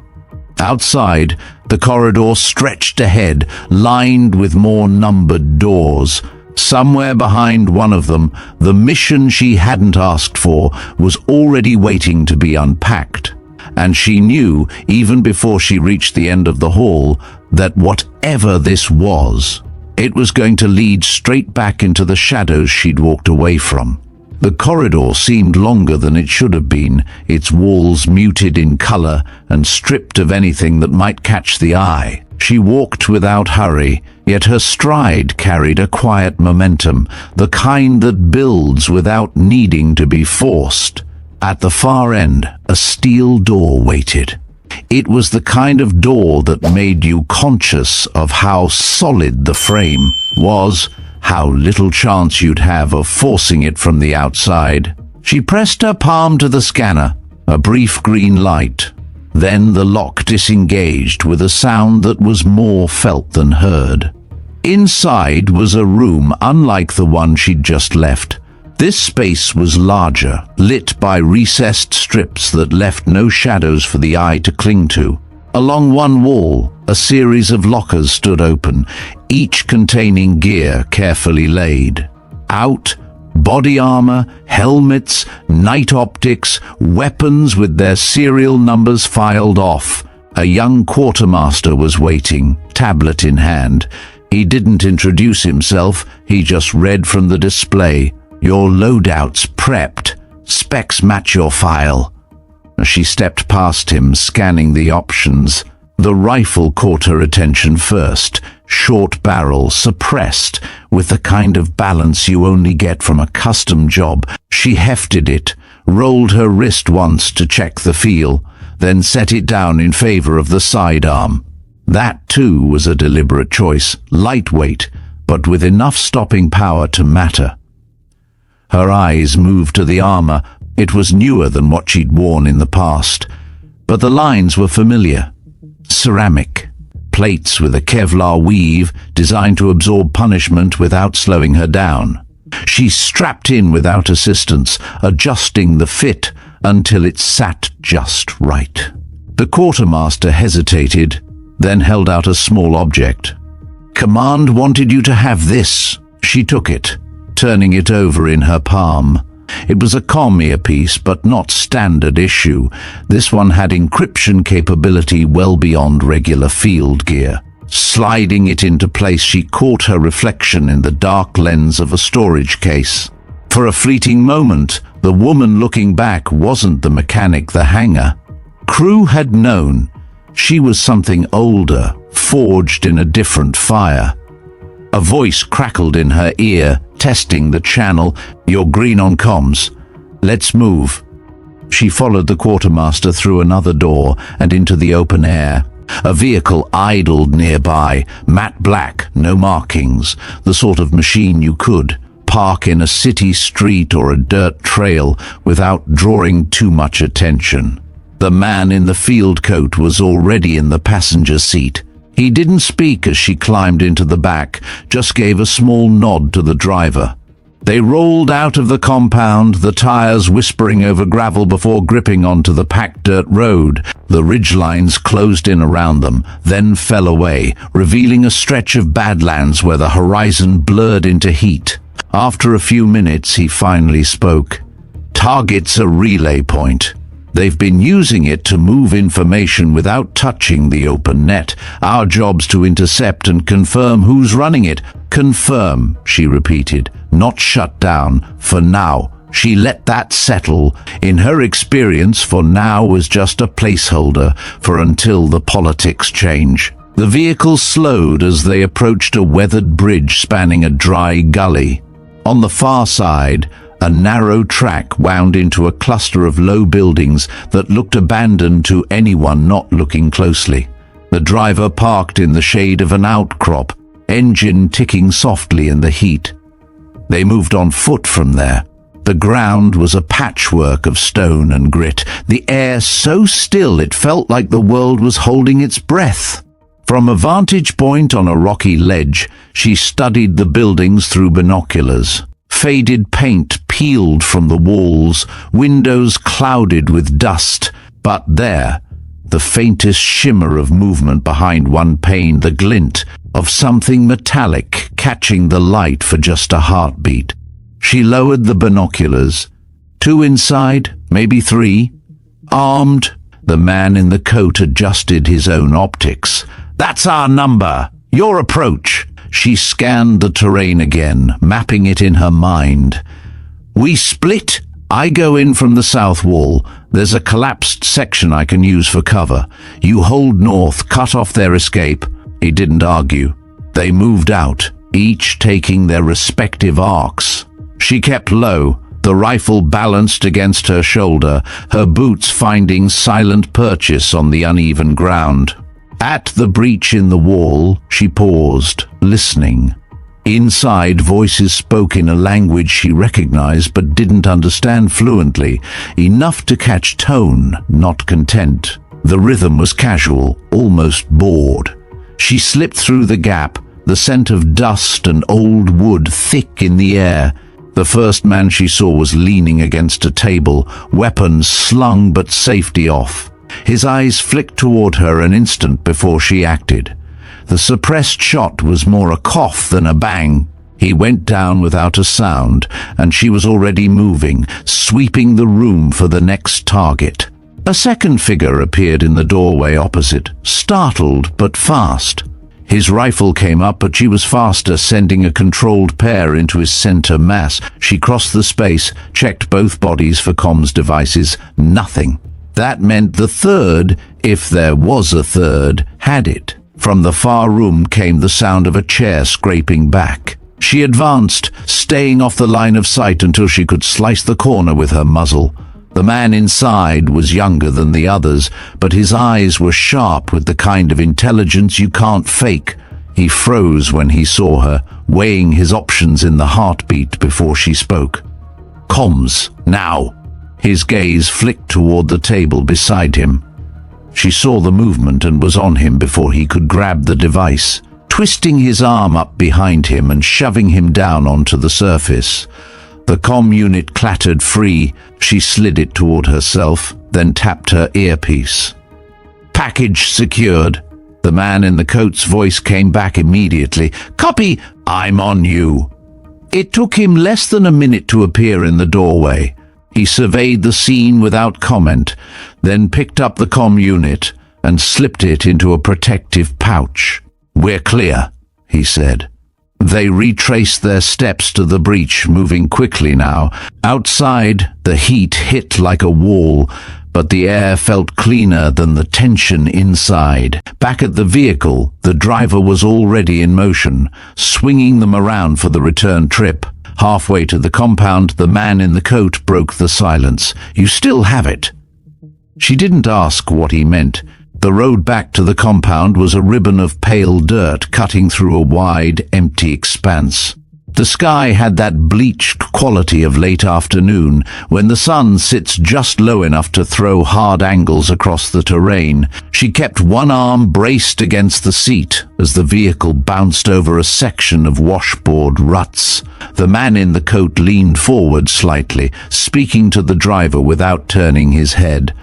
Outside, the corridor stretched ahead, lined with more numbered doors. Somewhere behind one of them, the mission she hadn't asked for was already waiting to be unpacked. And she knew, even before she reached the end of the hall, that whatever this was, it was going to lead straight back into the shadows she'd walked away from. The corridor seemed longer than it should have been, its walls muted in color and stripped of anything that might catch the eye. She walked without hurry, yet her stride carried a quiet momentum, the kind that builds without needing to be forced. At the far end, a steel door waited. It was the kind of door that made you conscious of how solid the frame was, how little chance you'd have of forcing it from the outside. She pressed her palm to the scanner, a brief green light. Then the lock disengaged with a sound that was more felt than heard. Inside was a room unlike the one she'd just left. This space was larger, lit by recessed strips that left no shadows for the eye to cling to. Along one wall, a series of lockers stood open, each containing gear carefully laid. Out, body armor, helmets, night optics, weapons with their serial numbers filed off. A young quartermaster was waiting, tablet in hand. He didn't introduce himself, he just read from the display. "Your loadout's prepped. Specs match your file." She stepped past him, scanning the options. The rifle caught her attention first. Short barrel, suppressed, with the kind of balance you only get from a custom job. She hefted it, rolled her wrist once to check the feel, then set it down in favor of the sidearm. That, too, was a deliberate choice, lightweight, but with enough stopping power to matter. Her eyes moved to the armor. It was newer than what she'd worn in the past, but the lines were familiar. Ceramic, plates with a Kevlar weave designed to absorb punishment without slowing her down. She strapped in without assistance, adjusting the fit until it sat just right. The quartermaster hesitated, then held out a small object. "Command wanted you to have this." She took it, turning it over in her palm. It was a comm earpiece, but not standard issue. This one had encryption capability well beyond regular field gear. Sliding it into place, she caught her reflection in the dark lens of a storage case. For a fleeting moment, the woman looking back wasn't the mechanic, the hanger. Crew had known. She was something older, forged in a different fire. A voice crackled in her ear, testing the channel. "You're green on comms. Let's move." She followed the quartermaster through another door and into the open air. A vehicle idled nearby, matte black, no markings, the sort of machine you could park in a city street or a dirt trail without drawing too much attention. The man in the field coat was already in the passenger seat. He didn't speak as she climbed into the back, just gave a small nod to the driver. They rolled out of the compound, the tires whispering over gravel before gripping onto the packed dirt road. The ridgelines closed in around them, then fell away, revealing a stretch of badlands where the horizon blurred into heat. After a few minutes, he finally spoke. "Target's a relay point. They've been using it to move information without touching the open net. Our job's to intercept and confirm who's running it." "Confirm," she repeated. "Not shut down. For now." She let that settle. In her experience, for now was just a placeholder for until the politics change. The vehicle slowed as they approached a weathered bridge spanning a dry gully. On the far side, a narrow track wound into a cluster of low buildings that looked abandoned to anyone not looking closely. The driver parked in the shade of an outcrop, engine ticking softly in the heat. They moved on foot from there. The ground was a patchwork of stone and grit, the air so still it felt like the world was holding its breath. From a vantage point on a rocky ledge, she studied the buildings through binoculars. Faded paint peeled from the walls, windows clouded with dust, but there, the faintest shimmer of movement behind one pane, the glint of something metallic catching the light for just a heartbeat. She lowered the binoculars. 2 inside, maybe 3. Armed, the man in the coat adjusted his own optics. "That's our number. Your approach." She scanned the terrain again, mapping it in her mind. "We split. I go in from the south wall. There's a collapsed section I can use for cover. You hold north, cut off their escape." He didn't argue. They moved out, each taking their respective arcs. She kept low, the rifle balanced against her shoulder, her boots finding silent purchase on the uneven ground. At the breach in the wall, she paused, listening. Inside, voices spoke in a language she recognized but didn't understand fluently, enough to catch tone, not content. The rhythm was casual, almost bored. She slipped through the gap, the scent of dust and old wood thick in the air. The first man she saw was leaning against a table, weapons slung but safety off. His eyes flicked toward her an instant before she acted. The suppressed shot was more a cough than a bang. He went down without a sound, and she was already moving, sweeping the room for the next target. A second figure appeared in the doorway opposite, startled but fast. His rifle came up, but she was faster, sending a controlled pair into his center mass. She crossed the space, checked both bodies for comms devices. Nothing. That meant the third, if there was a third, had it. From the far room came the sound of a chair scraping back. She advanced, staying off the line of sight until she could slice the corner with her muzzle. The man inside was younger than the others, but his eyes were sharp with the kind of intelligence you can't fake. He froze when he saw her, weighing his options in the heartbeat before she spoke. "Comms, now." His gaze flicked toward the table beside him. She saw the movement and was on him before he could grab the device, twisting his arm up behind him and shoving him down onto the surface. The comm unit clattered free. She slid it toward herself, then tapped her earpiece. "Package secured." The man in the coat's voice came back immediately. "Copy, I'm on you." It took him less than a minute to appear in the doorway. He surveyed the scene without comment, then picked up the comm unit and slipped it into a protective pouch. "We're clear," he said. They retraced their steps to the breach, moving quickly now. Outside, the heat hit like a wall, but the air felt cleaner than the tension inside. Back at the vehicle, the driver was already in motion, swinging them around for the return trip. Halfway to the compound, the man in the coat broke the silence. "You still have it." She didn't ask what he meant. The road back to the compound was a ribbon of pale dirt cutting through a wide, empty expanse. The sky had that bleached quality of late afternoon, when the sun sits just low enough to throw hard angles across the terrain. She kept one arm braced against the seat as the vehicle bounced over a section of washboard ruts. The man in the coat leaned forward slightly, speaking to the driver without turning his head.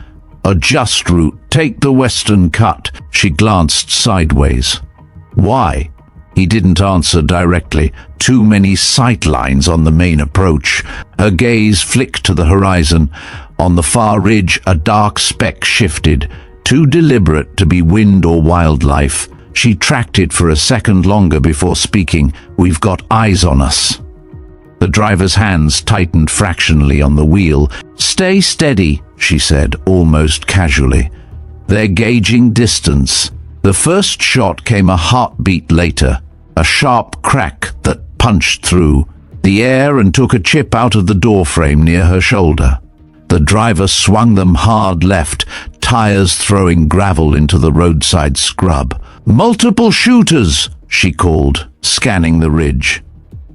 "A just route, take the western cut." She glanced sideways. "Why?" He didn't answer directly. Too many sight lines on the main approach. Her gaze flicked to the horizon. On the far ridge, a dark speck shifted, too deliberate to be wind or wildlife. She tracked it for a second longer before speaking. "We've got eyes on us." The driver's hands tightened fractionally on the wheel. "Stay steady," she said, almost casually. They're gauging distance. The first shot came a heartbeat later, a sharp crack that punched through the air and took a chip out of the doorframe near her shoulder. The driver swung them hard left, tires throwing gravel into the roadside scrub. "Multiple shooters," she called, scanning the ridge.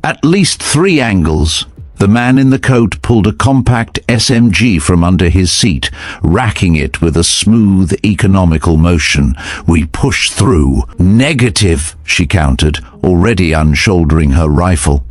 "At least 3 angles." The man in the coat pulled a compact SMG from under his seat, racking it with a smooth, economical motion. "We push through." "Negative," she countered, already unshouldering her rifle.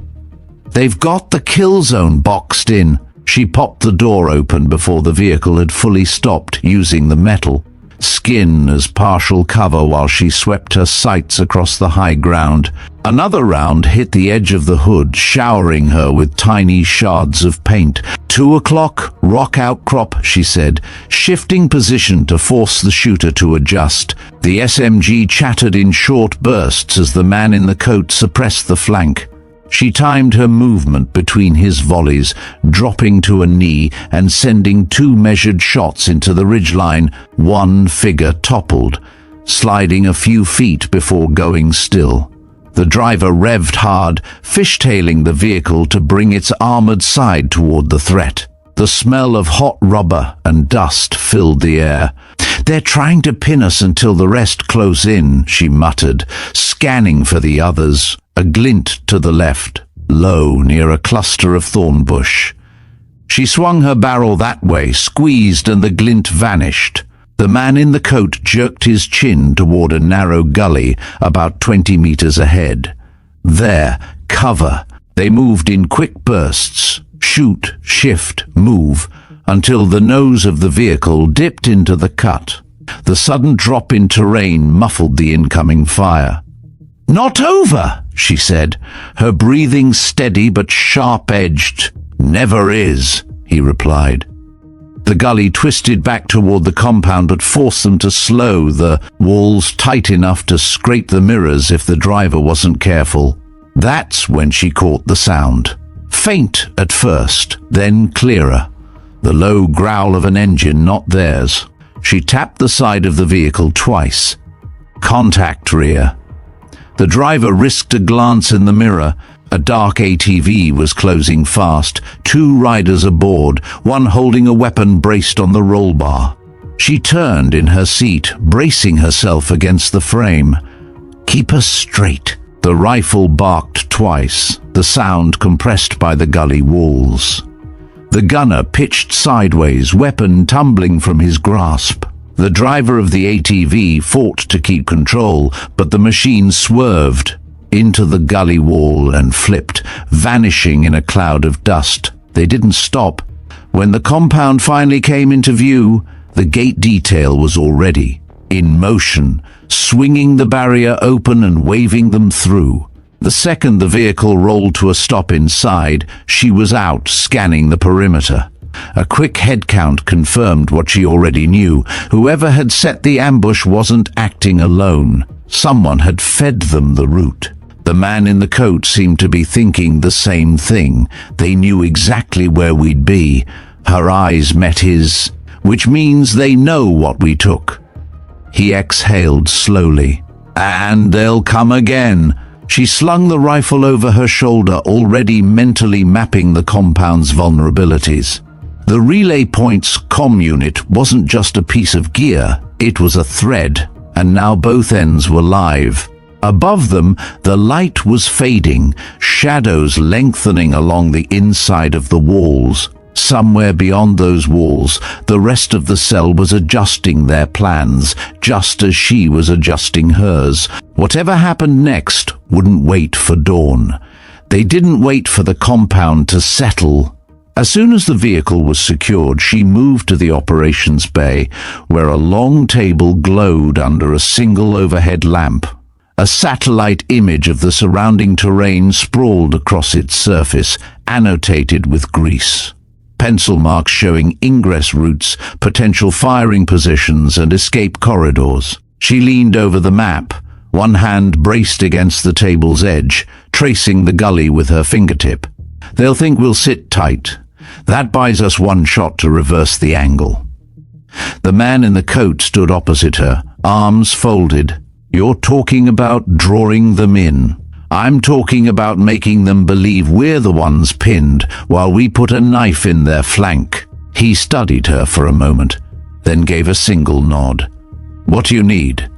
"They've got the kill zone boxed in." She popped the door open before the vehicle had fully stopped, using the metal skin as partial cover while she swept her sights across the high ground. Another round hit the edge of the hood, showering her with tiny shards of paint. 2 o'clock, rock outcrop, she said, shifting position to force the shooter to adjust. The SMG chattered in short bursts as the man in the coat suppressed the flank. She timed her movement between his volleys, dropping to a knee and sending 2 measured shots into the ridgeline. One figure toppled, sliding a few feet before going still. The driver revved hard, fishtailing the vehicle to bring its armored side toward the threat. The smell of hot rubber and dust filled the air. "They're trying to pin us until the rest close in," she muttered, scanning for the others. A glint to the left, low near a cluster of thorn bush. She swung her barrel that way, squeezed, and the glint vanished. The man in the coat jerked his chin toward a narrow gully about 20 meters ahead. There, cover. They moved in quick bursts. Shoot, shift, move, until the nose of the vehicle dipped into the cut. The sudden drop in terrain muffled the incoming fire. "Not over," she said, her breathing steady but sharp-edged. "Never is," he replied. The gully twisted back toward the compound but forced them to slow, the walls tight enough to scrape the mirrors if the driver wasn't careful. That's when she caught the sound. Faint at first, then clearer. The low growl of an engine, not theirs. She tapped the side of the vehicle twice. Contact rear. The driver risked a glance in the mirror. A dark ATV was closing fast, 2 riders aboard, one holding a weapon braced on the roll bar. She turned in her seat, bracing herself against the frame. "Keep us straight." The rifle barked twice, the sound compressed by the gully walls. The gunner pitched sideways, weapon tumbling from his grasp. The driver of the ATV fought to keep control, but the machine swerved into the gully wall and flipped, vanishing in a cloud of dust. They didn't stop. When the compound finally came into view, the gate detail was already in motion, swinging the barrier open and waving them through. The second the vehicle rolled to a stop inside, she was out, scanning the perimeter. A quick head count confirmed what she already knew. Whoever had set the ambush wasn't acting alone. Someone had fed them the route. The man in the coat seemed to be thinking the same thing. They knew exactly where we'd be. Her eyes met his, which means they know what we took. He exhaled slowly. "And they'll come again." She slung the rifle over her shoulder, already mentally mapping the compound's vulnerabilities. The relay point's comm unit wasn't just a piece of gear, it was a thread, and now both ends were live. Above them, the light was fading, shadows lengthening along the inside of the walls. Somewhere beyond those walls, the rest of the cell was adjusting their plans, just as she was adjusting hers. Whatever happened next wouldn't wait for dawn. They didn't wait for the compound to settle. As soon as the vehicle was secured, she moved to the operations bay, where a long table glowed under a single overhead lamp. A satellite image of the surrounding terrain sprawled across its surface, annotated with grease. Pencil marks showing ingress routes, potential firing positions, and escape corridors. She leaned over the map, one hand braced against the table's edge, tracing the gully with her fingertip. They'll think we'll sit tight. That buys us one shot to reverse the angle. The man in the coat stood opposite her, arms folded. You're talking about drawing them in. I'm talking about making them believe we're the ones pinned while we put a knife in their flank. He studied her for a moment, then gave a single nod. What do you need?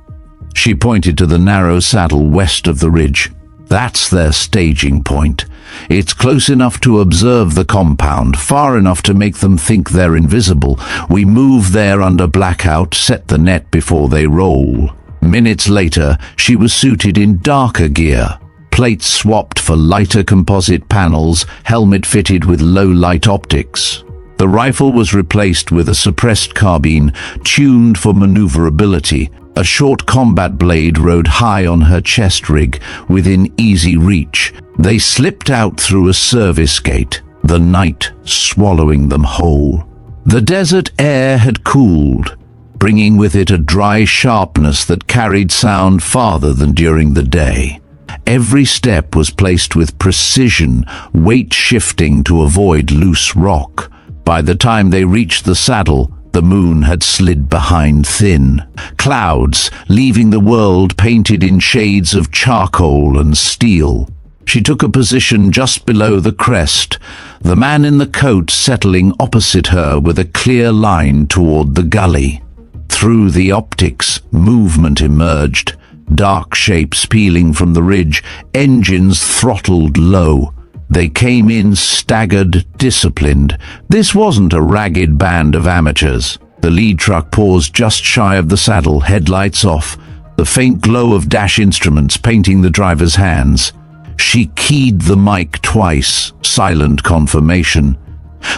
She pointed to the narrow saddle west of the ridge. That's their staging point. It's close enough to observe the compound, far enough to make them think they're invisible. We move there under blackout, set the net before they roll. Minutes later, she was suited in darker gear. Plates swapped for lighter composite panels, helmet fitted with low-light optics. The rifle was replaced with a suppressed carbine, tuned for maneuverability. A short combat blade rode high on her chest rig, within easy reach. They slipped out through a service gate, the night swallowing them whole. The desert air had cooled, bringing with it a dry sharpness that carried sound farther than during the day. Every step was placed with precision, weight shifting to avoid loose rock. By the time they reached the saddle, the moon had slid behind thin clouds, leaving the world painted in shades of charcoal and steel. She took a position just below the crest, the man in the coat settling opposite her with a clear line toward the gully. Through the optics, movement emerged, dark shapes peeling from the ridge, engines throttled low. They came in staggered, disciplined. This wasn't a ragged band of amateurs. The lead truck paused just shy of the saddle, headlights off, the faint glow of dash instruments painting the driver's hands. She keyed the mic twice, silent confirmation.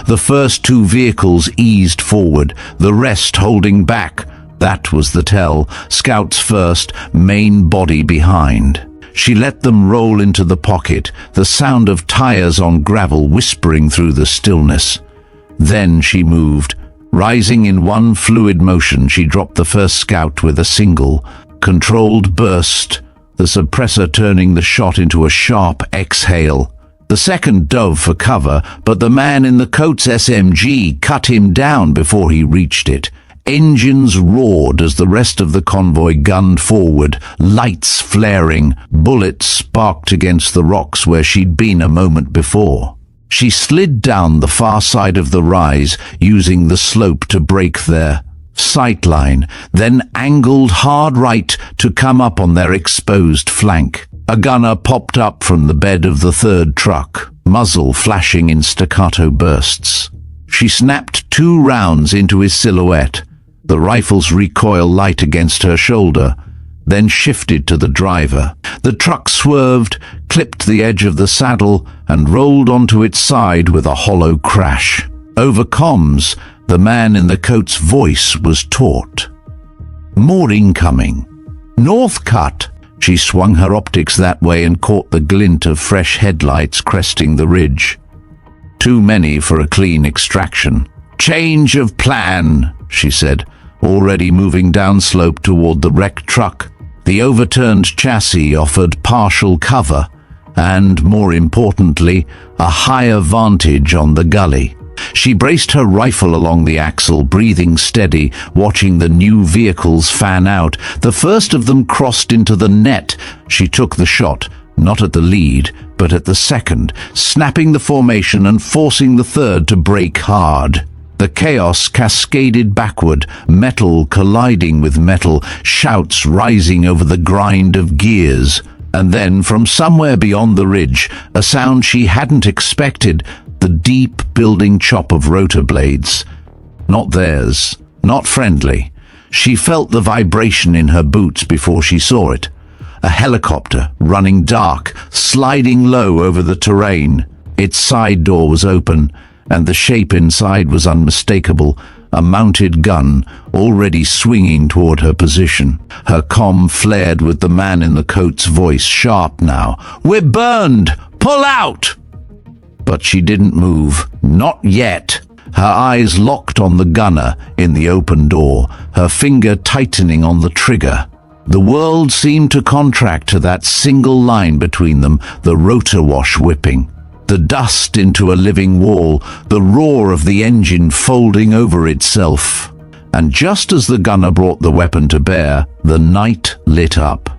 The first two vehicles eased forward, the rest holding back. That was the tell. Scouts first, main body behind. She let them roll into the pocket, the sound of tires on gravel whispering through the stillness. Then she moved. Rising in one fluid motion, she dropped the first scout with a single, controlled burst, the suppressor turning the shot into a sharp exhale. The second dove for cover, but the man in the coat's SMG cut him down before he reached it. Engines roared as the rest of the convoy gunned forward, lights flaring, bullets sparked against the rocks where she'd been a moment before. She slid down the far side of the rise, using the slope to break their sightline, then angled hard right to come up on their exposed flank. A gunner popped up from the bed of the third truck, muzzle flashing in staccato bursts. She snapped 2 rounds into his silhouette, the rifle's recoil light against her shoulder, then shifted to the driver. The truck swerved, clipped the edge of the saddle, and rolled onto its side with a hollow crash. Over comms, the man in the coat's voice was taut. More incoming. North cut. She swung her optics that way and caught the glint of fresh headlights cresting the ridge. Too many for a clean extraction. Change of plan, she said, already moving downslope toward the wrecked truck. The overturned chassis offered partial cover and, more importantly, a higher vantage on the gully. She braced her rifle along the axle, breathing steady, watching the new vehicles fan out. The first of them crossed into the net. She took the shot, not at the lead, but at the second, snapping the formation and forcing the third to brake hard. The chaos cascaded backward, metal colliding with metal, shouts rising over the grind of gears. And then, from somewhere beyond the ridge, a sound she hadn't expected, the deep building chop of rotor blades. Not theirs, not friendly. She felt the vibration in her boots before she saw it. A helicopter, running dark, sliding low over the terrain. Its side door was open, and the shape inside was unmistakable, a mounted gun, already swinging toward her position. Her comm flared with the man in the coat's voice, sharp now. "We're burned! Pull out!" But she didn't move. Not yet. Her eyes locked on the gunner in the open door, her finger tightening on the trigger. The world seemed to contract to that single line between them, the rotor wash whipping. the dust into a living wall, the roar of the engine folding over itself. And just as the gunner brought the weapon to bear, the night lit up.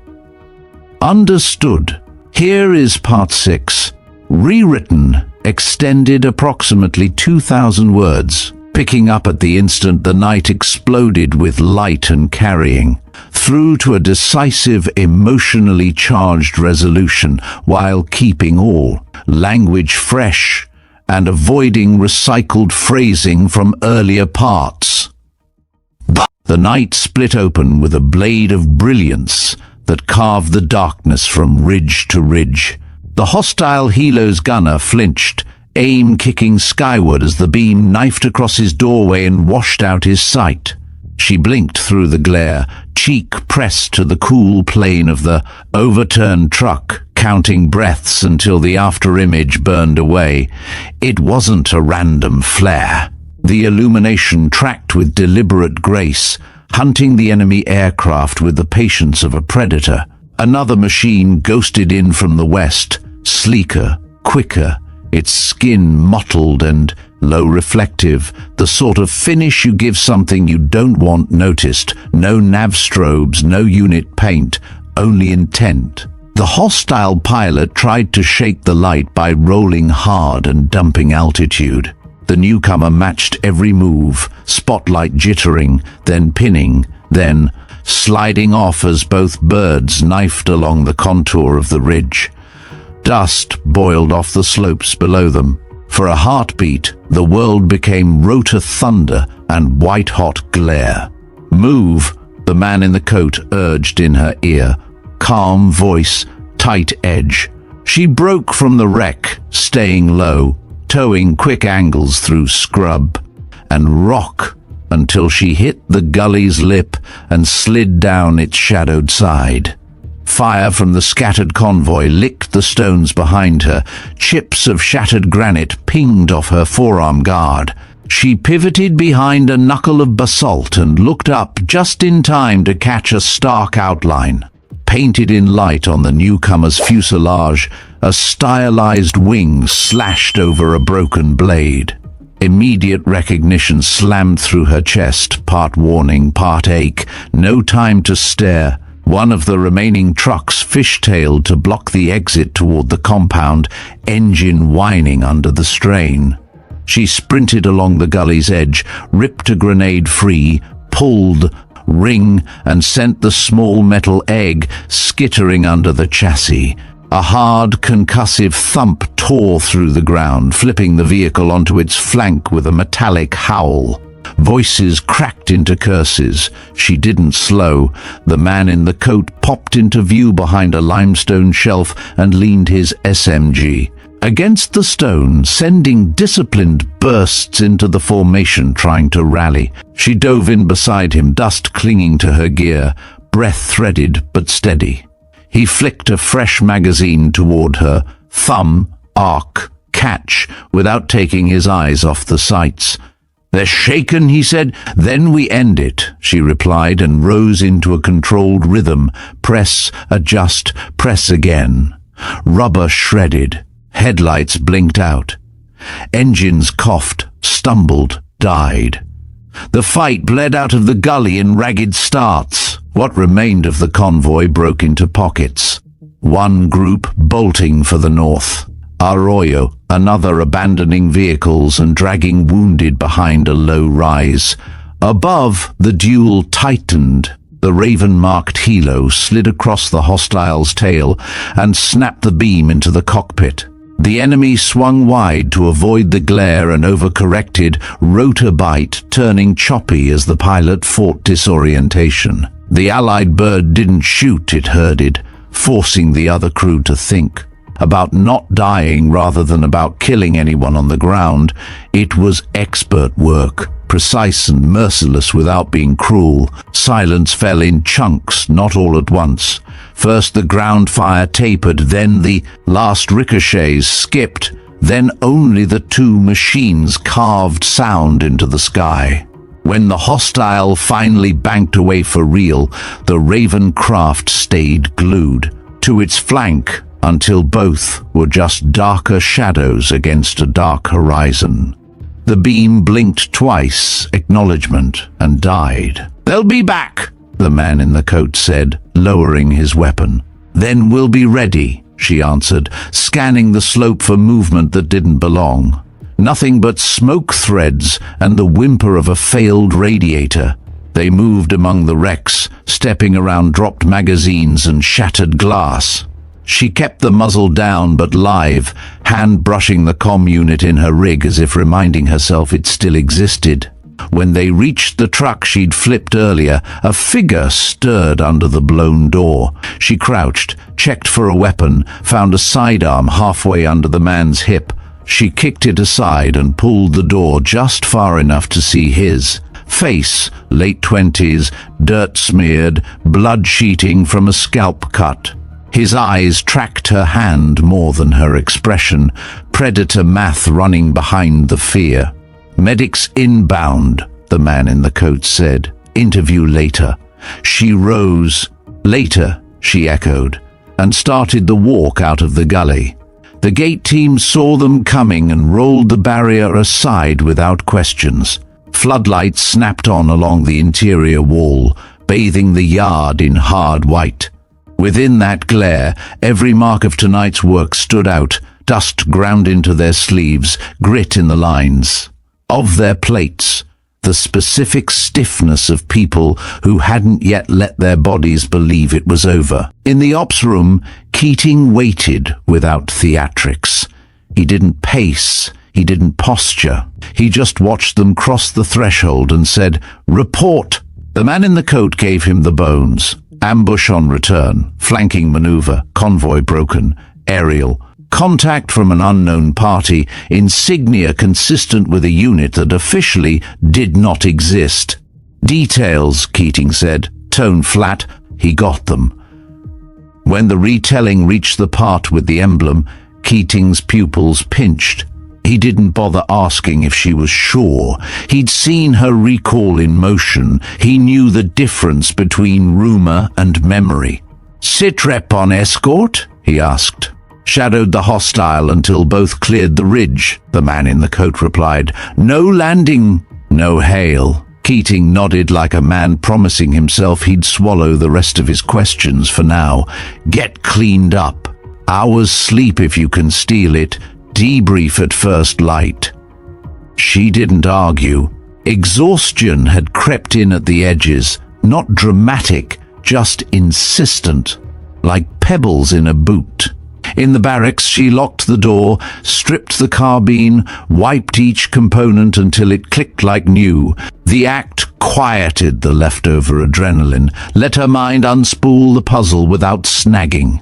Understood. Here is part 6. Rewritten, extended approximately 2,000 words. Picking up at the instant the night exploded with light and carrying through to a decisive, emotionally charged resolution while keeping all language fresh and avoiding recycled phrasing from earlier parts. The night split open with a blade of brilliance that carved the darkness from ridge to ridge. The hostile helo's gunner flinched, aim kicking skyward as the beam knifed across his doorway and washed out his sight. She blinked through the glare, cheek pressed to the cool plane of the overturned truck, counting breaths until the afterimage burned away. It wasn't a random flare. The illumination tracked with deliberate grace, hunting the enemy aircraft with the patience of a predator. Another machine ghosted in from the west, sleeker, quicker, its skin mottled and low-reflective, the sort of finish you give something you don't want noticed. No nav strobes, no unit paint, only intent. The hostile pilot tried to shake the light by rolling hard and dumping altitude. The newcomer matched every move, spotlight jittering, then pinning, then sliding off as both birds knifed along the contour of the ridge. Dust boiled off the slopes below them. For a heartbeat, the world became rotor thunder and white-hot glare. "Move," the man in the coat urged in her ear. Calm voice, tight edge. She broke from the wreck, staying low, towing quick angles through scrub and rock until she hit the gully's lip and slid down its shadowed side. Fire from the scattered convoy licked the stones behind her. Chips of shattered granite pinged off her forearm guard. She pivoted behind a knuckle of basalt and looked up just in time to catch a stark outline. Painted in light on the newcomer's fuselage, a stylized wing slashed over a broken blade. Immediate recognition slammed through her chest, part warning, part ache. No time to stare. One of the remaining trucks fishtailed to block the exit toward the compound, engine whining under the strain. She sprinted along the gully's edge, ripped a grenade free, pulled, ring, and sent the small metal egg skittering under the chassis. A hard, concussive thump tore through the ground, flipping the vehicle onto its flank with a metallic howl. Voices cracked into curses. She didn't slow. The man in the coat popped into view behind a limestone shelf and leaned his SMG against the stone, sending disciplined bursts into the formation, trying to rally. She dove in beside him, dust clinging to her gear, breath threaded but steady. He flicked a fresh magazine toward her, thumb, arc, catch, without taking his eyes off the sights. "They're shaken," he said. "Then we end it," she replied, and rose into a controlled rhythm. Press, adjust, press again. Rubber shredded. Headlights blinked out. Engines coughed, stumbled, died. The fight bled out of the gully in ragged starts. What remained of the convoy broke into pockets. One group bolting for the north. Arroyo, another abandoning vehicles and dragging wounded behind a low rise. Above, the duel tightened. The raven-marked helo slid across the hostile's tail and snapped the beam into the cockpit. The enemy swung wide to avoid the glare and overcorrected, rotor bite turning choppy as the pilot fought disorientation. The Allied bird didn't shoot, it herded, forcing the other crew to think about not dying rather than about killing anyone on the ground. It was expert work, precise and merciless without being cruel. Silence fell in chunks, not all at once. First the ground fire tapered, then the last ricochets skipped, then only the two machines carved sound into the sky. When the hostile finally banked away for real, the Raven craft stayed glued. To its flank, until both were just darker shadows against a dark horizon. The beam blinked twice, acknowledgement, and died. "They'll be back," the man in the coat said, lowering his weapon. "Then we'll be ready," she answered, scanning the slope for movement that didn't belong. Nothing but smoke threads and the whimper of a failed radiator. They moved among the wrecks, stepping around dropped magazines and shattered glass. She kept the muzzle down but live, hand brushing the comm unit in her rig as if reminding herself it still existed. When they reached the truck she'd flipped earlier, a figure stirred under the blown door. She crouched, checked for a weapon, found a sidearm halfway under the man's hip. She kicked it aside and pulled the door just far enough to see his face, late 20s, dirt-smeared, blood sheeting from a scalp cut. His eyes tracked her hand more than her expression, predator math running behind the fear. "Medics inbound," the man in the coat said. "Interview later." She rose. "Later," she echoed, and started the walk out of the gully. The gate team saw them coming and rolled the barrier aside without questions. Floodlights snapped on along the interior wall, bathing the yard in hard white. Within that glare, every mark of tonight's work stood out, dust ground into their sleeves, grit in the lines of their plates, the specific stiffness of people who hadn't yet let their bodies believe it was over. In the ops room, Keating waited without theatrics. He didn't pace, he didn't posture. He just watched them cross the threshold and said, "Report." The man in the coat gave him the bones. Ambush on return, flanking maneuver, convoy broken, aerial, contact from an unknown party, insignia consistent with a unit that officially did not exist. Details, Keating said, tone flat, he got them. When the retelling reached the part with the emblem, Keating's pupils pinched. He didn't bother asking if she was sure. He'd seen her recall in motion. He knew the difference between rumor and memory. "Sitrep on escort?" he asked. "Shadowed the hostile until both cleared the ridge," the man in the coat replied. "No landing, no hail." Keating nodded like a man promising himself he'd swallow the rest of his questions for now. "Get cleaned up. Hours sleep if you can steal it. Debrief at first light." She didn't argue. Exhaustion had crept in at the edges, not dramatic, just insistent, like pebbles in a boot. In the barracks, she locked the door, stripped the carbine, wiped each component until it clicked like new. The act quieted the leftover adrenaline, let her mind unspool the puzzle without snagging.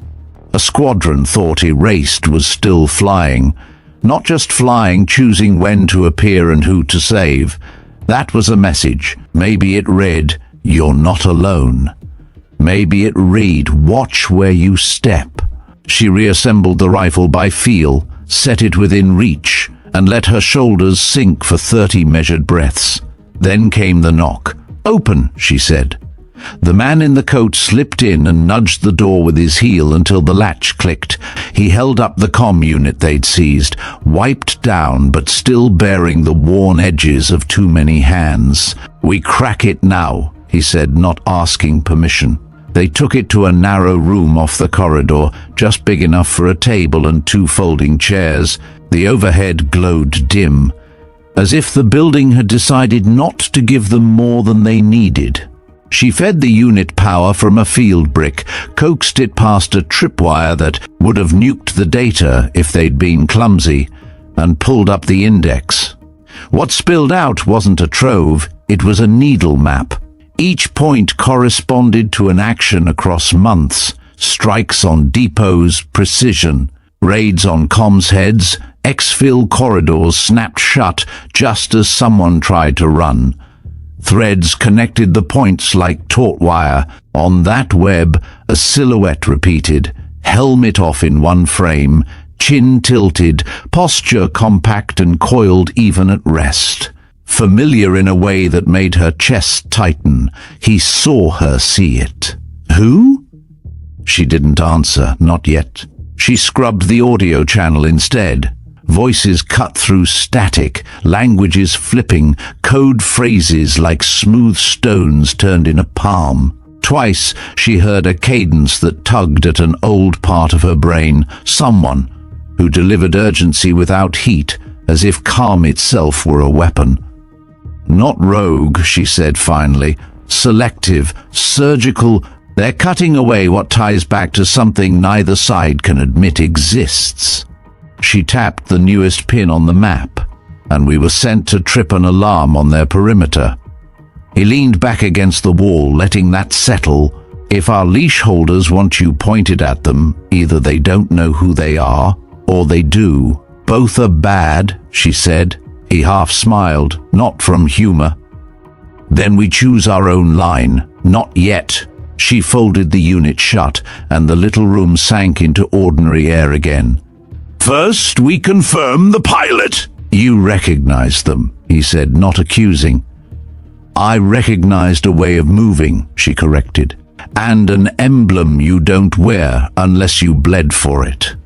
A squadron thought erased was still flying. Not just flying, choosing when to appear and who to save. That was a message. Maybe it read, "You're not alone." Maybe it read, "Watch where you step." She reassembled the rifle by feel, set it within reach, and let her shoulders sink for 30 measured breaths. Then came the knock. "Open," she said. The man in the coat slipped in and nudged the door with his heel until the latch clicked. He held up the comm unit they'd seized, wiped down but still bearing the worn edges of too many hands. "We crack it now," he said, not asking permission. They took it to a narrow room off the corridor, just big enough for a table and 2 folding chairs. The overhead glowed dim, as if the building had decided not to give them more than they needed. She fed the unit power from a field brick, coaxed it past a tripwire that would have nuked the data if they'd been clumsy, and pulled up the index. What spilled out wasn't a trove, it was a needle map. Each point corresponded to an action across months, strikes on depots, precision, raids on comms heads, exfil corridors snapped shut just as someone tried to run. Threads connected the points like taut wire. On that web, a silhouette repeated, helmet off in one frame, chin tilted, posture compact and coiled even at rest. Familiar in a way that made her chest tighten. He saw her see it. "Who?" She didn't answer, not yet. She scrubbed the audio channel instead. Voices cut through static, languages flipping, code phrases like smooth stones turned in a palm. Twice she heard a cadence that tugged at an old part of her brain, someone who delivered urgency without heat, as if calm itself were a weapon. Not rogue, she said finally. Selective, surgical. They're cutting away what ties back to something neither side can admit exists. She tapped the newest pin on the map, and we were sent to trip an alarm on their perimeter. He leaned back against the wall, letting that settle. If our leash holders want you pointed at them, either they don't know who they are, or they do. Both are bad, she said. He half smiled, not from humor. Then we choose our own line. Not yet. She folded the unit shut, and the little room sank into ordinary air again. First, we confirm the pilot. You recognized them, he said, not accusing. I recognized a way of moving, she corrected, and an emblem you don't wear unless you bled for it.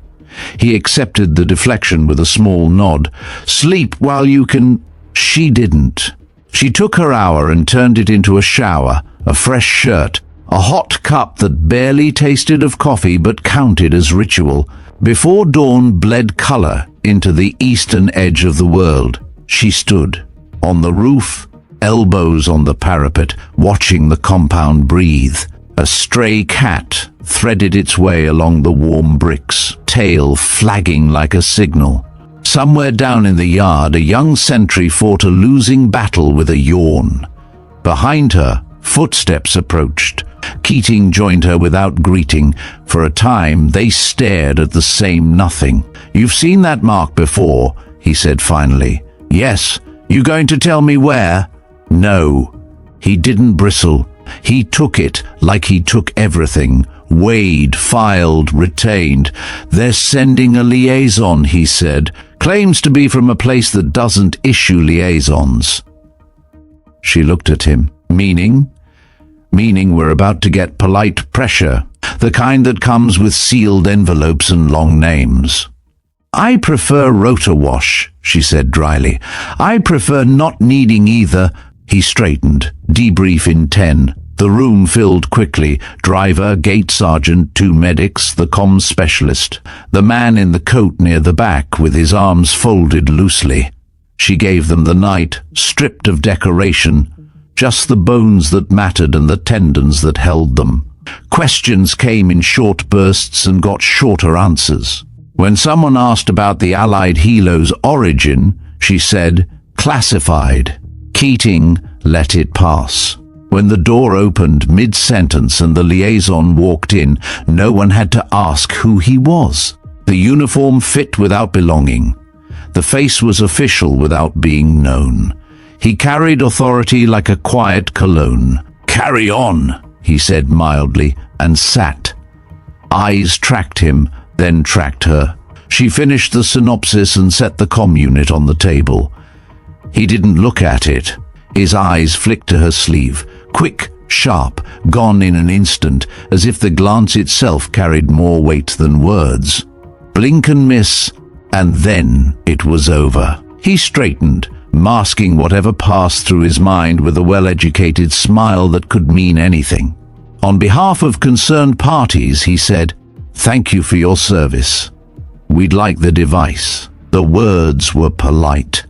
He accepted the deflection with a small nod. Sleep while you can. She didn't. She took her hour and turned it into a shower, a fresh shirt, a hot cup that barely tasted of coffee but counted as ritual. Before dawn bled color into the eastern edge of the world, she stood on the roof, elbows on the parapet, watching the compound breathe. A stray cat threaded its way along the warm bricks, tail flagging like a signal. Somewhere down in the yard, a young sentry fought a losing battle with a yawn. Behind her, footsteps approached. Keating joined her without greeting. For a time, they stared at the same nothing. You've seen that mark before, he said finally. Yes. You going to tell me where? No. He didn't bristle. He took it like he took everything. Weighed, filed, retained. They're sending a liaison, he said. Claims to be from a place that doesn't issue liaisons. She looked at him. Meaning? Meaning we're about to get polite pressure, the kind that comes with sealed envelopes and long names. I prefer rotor wash, she said dryly. I prefer not needing either. He straightened. Debrief in 10. The room filled quickly. Driver, gate sergeant, 2 medics, the comms specialist. The man in the coat near the back with his arms folded loosely. She gave them the night, stripped of decoration. Just the bones that mattered and the tendons that held them. Questions came in short bursts and got shorter answers. When someone asked about the Allied helo's origin, she said, classified. Keating let it pass. When the door opened mid-sentence and the liaison walked in, no one had to ask who he was. The uniform fit without belonging. The face was official without being known. He carried authority like a quiet cologne. Carry on, he said mildly, and sat. Eyes tracked him, then tracked her. She finished the synopsis and set the comm unit on the table. He didn't look at it. His eyes flicked to her sleeve. Quick, sharp, gone in an instant, as if the glance itself carried more weight than words. Blink and miss, and then it was over. He straightened, masking whatever passed through his mind with a well-educated smile that could mean anything. On behalf of concerned parties, he said, "Thank you for your service. We'd like the device." The words were polite.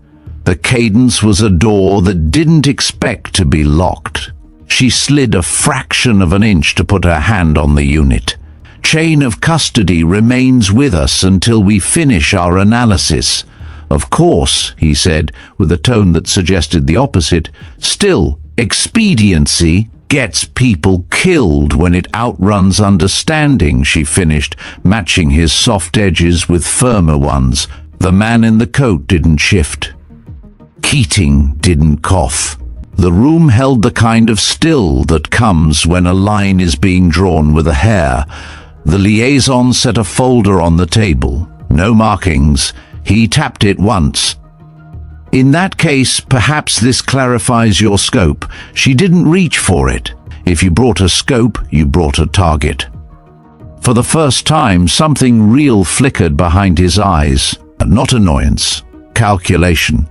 The cadence was a door that didn't expect to be locked. She slid a fraction of an inch to put her hand on the unit. Chain of custody remains with us until we finish our analysis. Of course, he said, with a tone that suggested the opposite. Still, expediency gets people killed when it outruns understanding, she finished, matching his soft edges with firmer ones. The man in the coat didn't shift. Keating didn't cough. The room held the kind of still that comes when a line is being drawn with a hair. The liaison set a folder on the table. No markings. He tapped it once. In that case, perhaps this clarifies your scope. She didn't reach for it. If you brought a scope, you brought a target. For the first time, something real flickered behind his eyes. Not annoyance, calculation.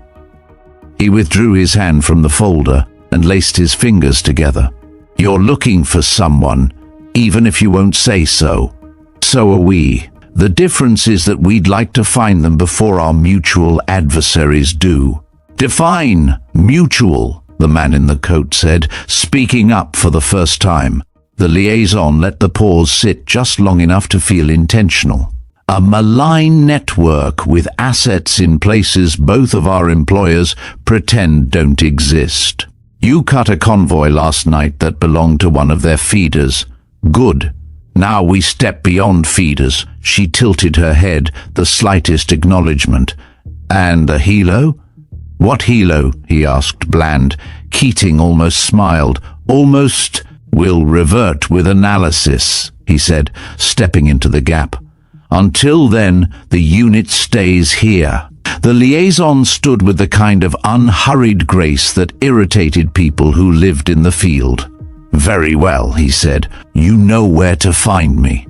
He withdrew his hand from the folder and laced his fingers together. You're looking for someone, even if you won't say so. So are we. The difference is that we'd like to find them before our mutual adversaries do. Define mutual, the man in the coat said, speaking up for the first time. The liaison let the pause sit just long enough to feel intentional. A malign network with assets in places both of our employers pretend don't exist. You cut a convoy last night that belonged to one of their feeders. Good. Now we step beyond feeders. She tilted her head, the slightest acknowledgement. And the helo? What helo? He asked, bland. Keating almost smiled. Almost. We'll revert with analysis, he said, stepping into the gap. Until then, the unit stays here. The liaison stood with the kind of unhurried grace that irritated people who lived in the field. Very well, he said. You know where to find me.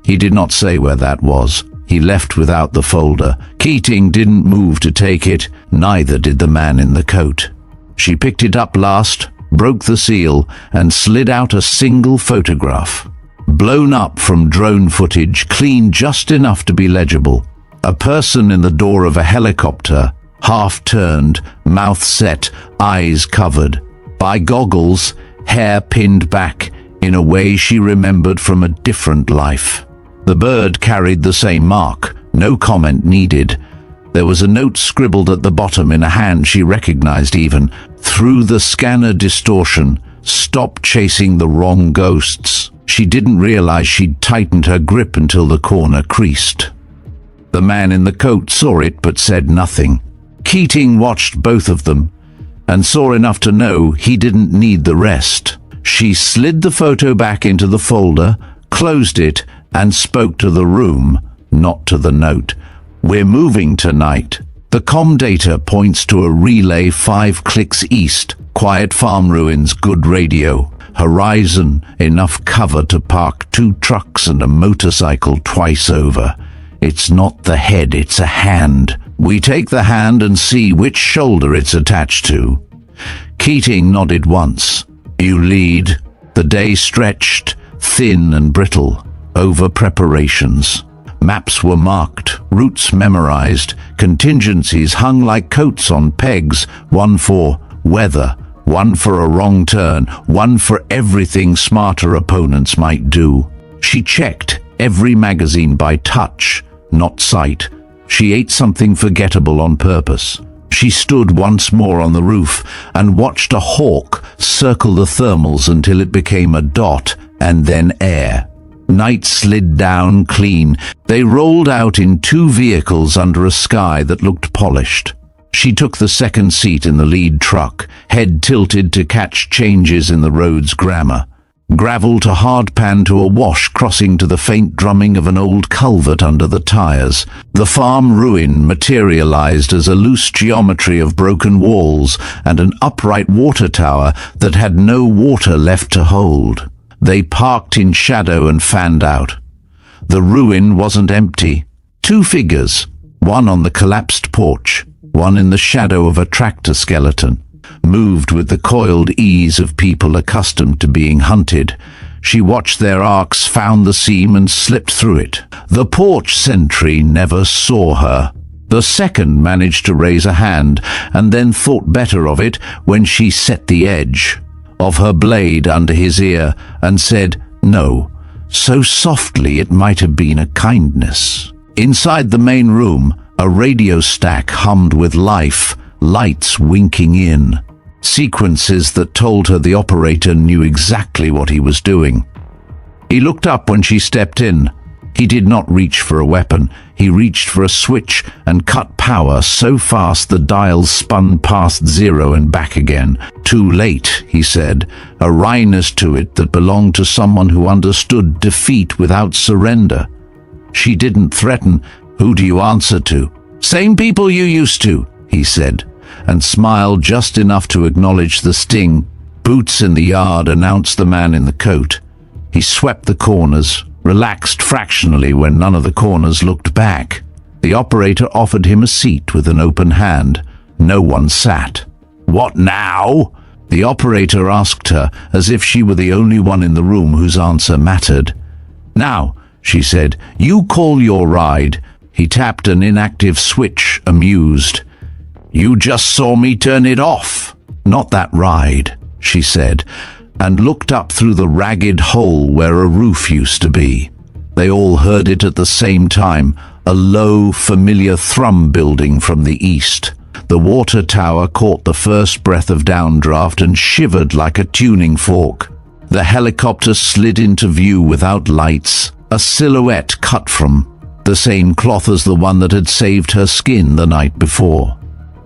He did not say where that was. He left without the folder. Keating didn't move to take it, neither did the man in the coat. She picked it up last, broke the seal, and slid out a single photograph. Blown up from drone footage, clean just enough to be legible. A person in the door of a helicopter, half turned, mouth set, eyes covered. By goggles, hair pinned back, in a way she remembered from a different life. The bird carried the same mark, no comment needed. There was a note scribbled at the bottom in a hand she recognized even. Through the scanner distortion, stop chasing the wrong ghosts. She didn't realize she'd tightened her grip until the corner creased. The man in the coat saw it but said nothing. Keating watched both of them and saw enough to know he didn't need the rest. She slid the photo back into the folder, closed it, and spoke to the room, not to the note. We're moving tonight. The comm data points to a relay 5 clicks east. Quiet farm ruins, good radio. Horizon, enough cover to park 2 trucks and a motorcycle twice over. It's not the head, it's a hand. We take the hand and see which shoulder it's attached to. Keating nodded once. You lead. The day stretched, thin and brittle, over preparations. Maps were marked, routes memorized, contingencies hung like coats on pegs, one for weather, one for a wrong turn, one for everything smarter opponents might do. She checked every magazine by touch, not sight. She ate something forgettable on purpose. She stood once more on the roof and watched a hawk circle the thermals until it became a dot and then air. Night slid down clean. They rolled out in 2 vehicles under a sky that looked polished. She took the second seat in the lead truck, head tilted to catch changes in the road's grammar. Gravel to hardpan to a wash crossing to the faint drumming of an old culvert under the tires. The farm ruin materialized as a loose geometry of broken walls and an upright water tower that had no water left to hold. They parked in shadow and fanned out. The ruin wasn't empty. 2 figures, one on the collapsed porch, one in the shadow of a tractor skeleton, moved with the coiled ease of people accustomed to being hunted. She watched their arcs, found the seam and slipped through it. The porch sentry never saw her. The second managed to raise a hand and then thought better of it when she set the edge of her blade under his ear and said no, so softly it might have been a kindness. Inside the main room, a radio stack hummed with life, lights winking in. Sequences that told her the operator knew exactly what he was doing. He looked up when she stepped in. He did not reach for a weapon. He reached for a switch and cut power so fast the dials spun past 0 and back again. Too late, he said, a wryness to it that belonged to someone who understood defeat without surrender. She didn't threaten. Who do you answer to? Same people you used to, he said, and smiled just enough to acknowledge the sting. Boots in the yard, announced the man in the coat. He swept the corners, relaxed fractionally when none of the corners looked back. The operator offered him a seat with an open hand. No one sat. "What now?" the operator asked her, as if she were the only one in the room whose answer mattered. "Now," she said, "you call your ride." He tapped an inactive switch, amused. "You just saw me turn it off." "Not that ride," she said, and looked up through the ragged hole where a roof used to be. They all heard it at the same time, a low, familiar thrum building from the east. The water tower caught the first breath of downdraft and shivered like a tuning fork. The helicopter slid into view without lights, a silhouette cut from the same cloth as the one that had saved her skin the night before.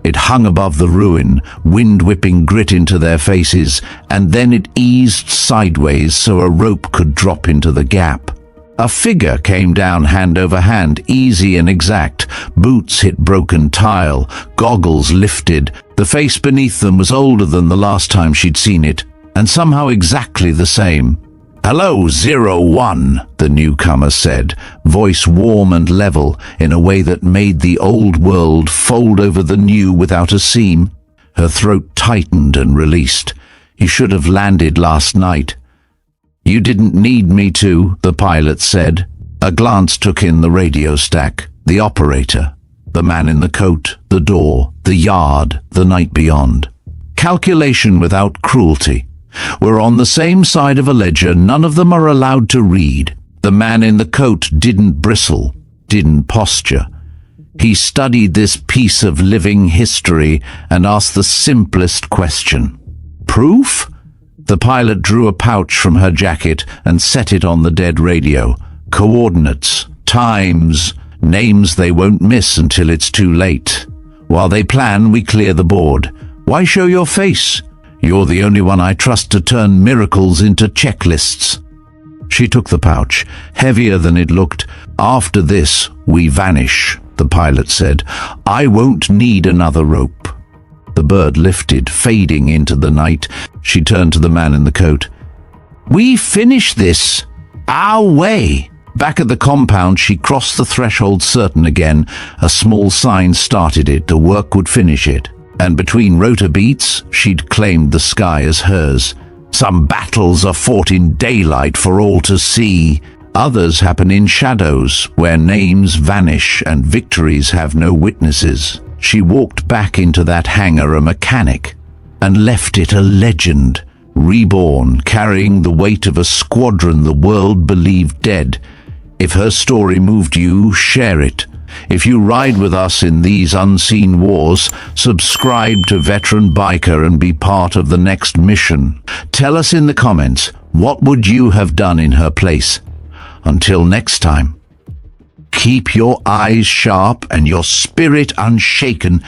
It hung above the ruin, wind whipping grit into their faces, and then it eased sideways so a rope could drop into the gap. A figure came down hand over hand, easy and exact. Boots hit broken tile, goggles lifted. The face beneath them was older than the last time she'd seen it, and somehow exactly the same. "Hello, 01, the newcomer said, voice warm and level, in a way that made the old world fold over the new without a seam. Her throat tightened and released. "You should have landed last night." "You didn't need me to," the pilot said. A glance took in the radio stack, the operator, the man in the coat, the door, the yard, the night beyond. Calculation without cruelty. We're on the same side of a ledger none of them are allowed to read. The man in the coat didn't bristle, didn't posture. He studied this piece of living history and asked the simplest question. "Proof?" The pilot drew a pouch from her jacket and set it on the dead radio. "Coordinates, times, names they won't miss until it's too late. While they plan, we clear the board. Why show your face? You're the only one I trust to turn miracles into checklists." She took the pouch, heavier than it looked. "After this, we vanish," the pilot said. "I won't need another rope." The bird lifted, fading into the night. She turned to the man in the coat. "We finish this our way." Back at the compound, she crossed the threshold certain again. A small sign started it, the work would finish it. And between rotor beats, she'd claimed the sky as hers. Some battles are fought in daylight for all to see. Others happen in shadows, where names vanish and victories have no witnesses. She walked back into that hangar a mechanic, and left it a legend, reborn, carrying the weight of a squadron the world believed dead. If her story moved you, share it. If you ride with us in these unseen wars, subscribe to Veteran Biker and be part of the next mission. Tell us in the comments, what would you have done in her place? Until next time, keep your eyes sharp and your spirit unshaken.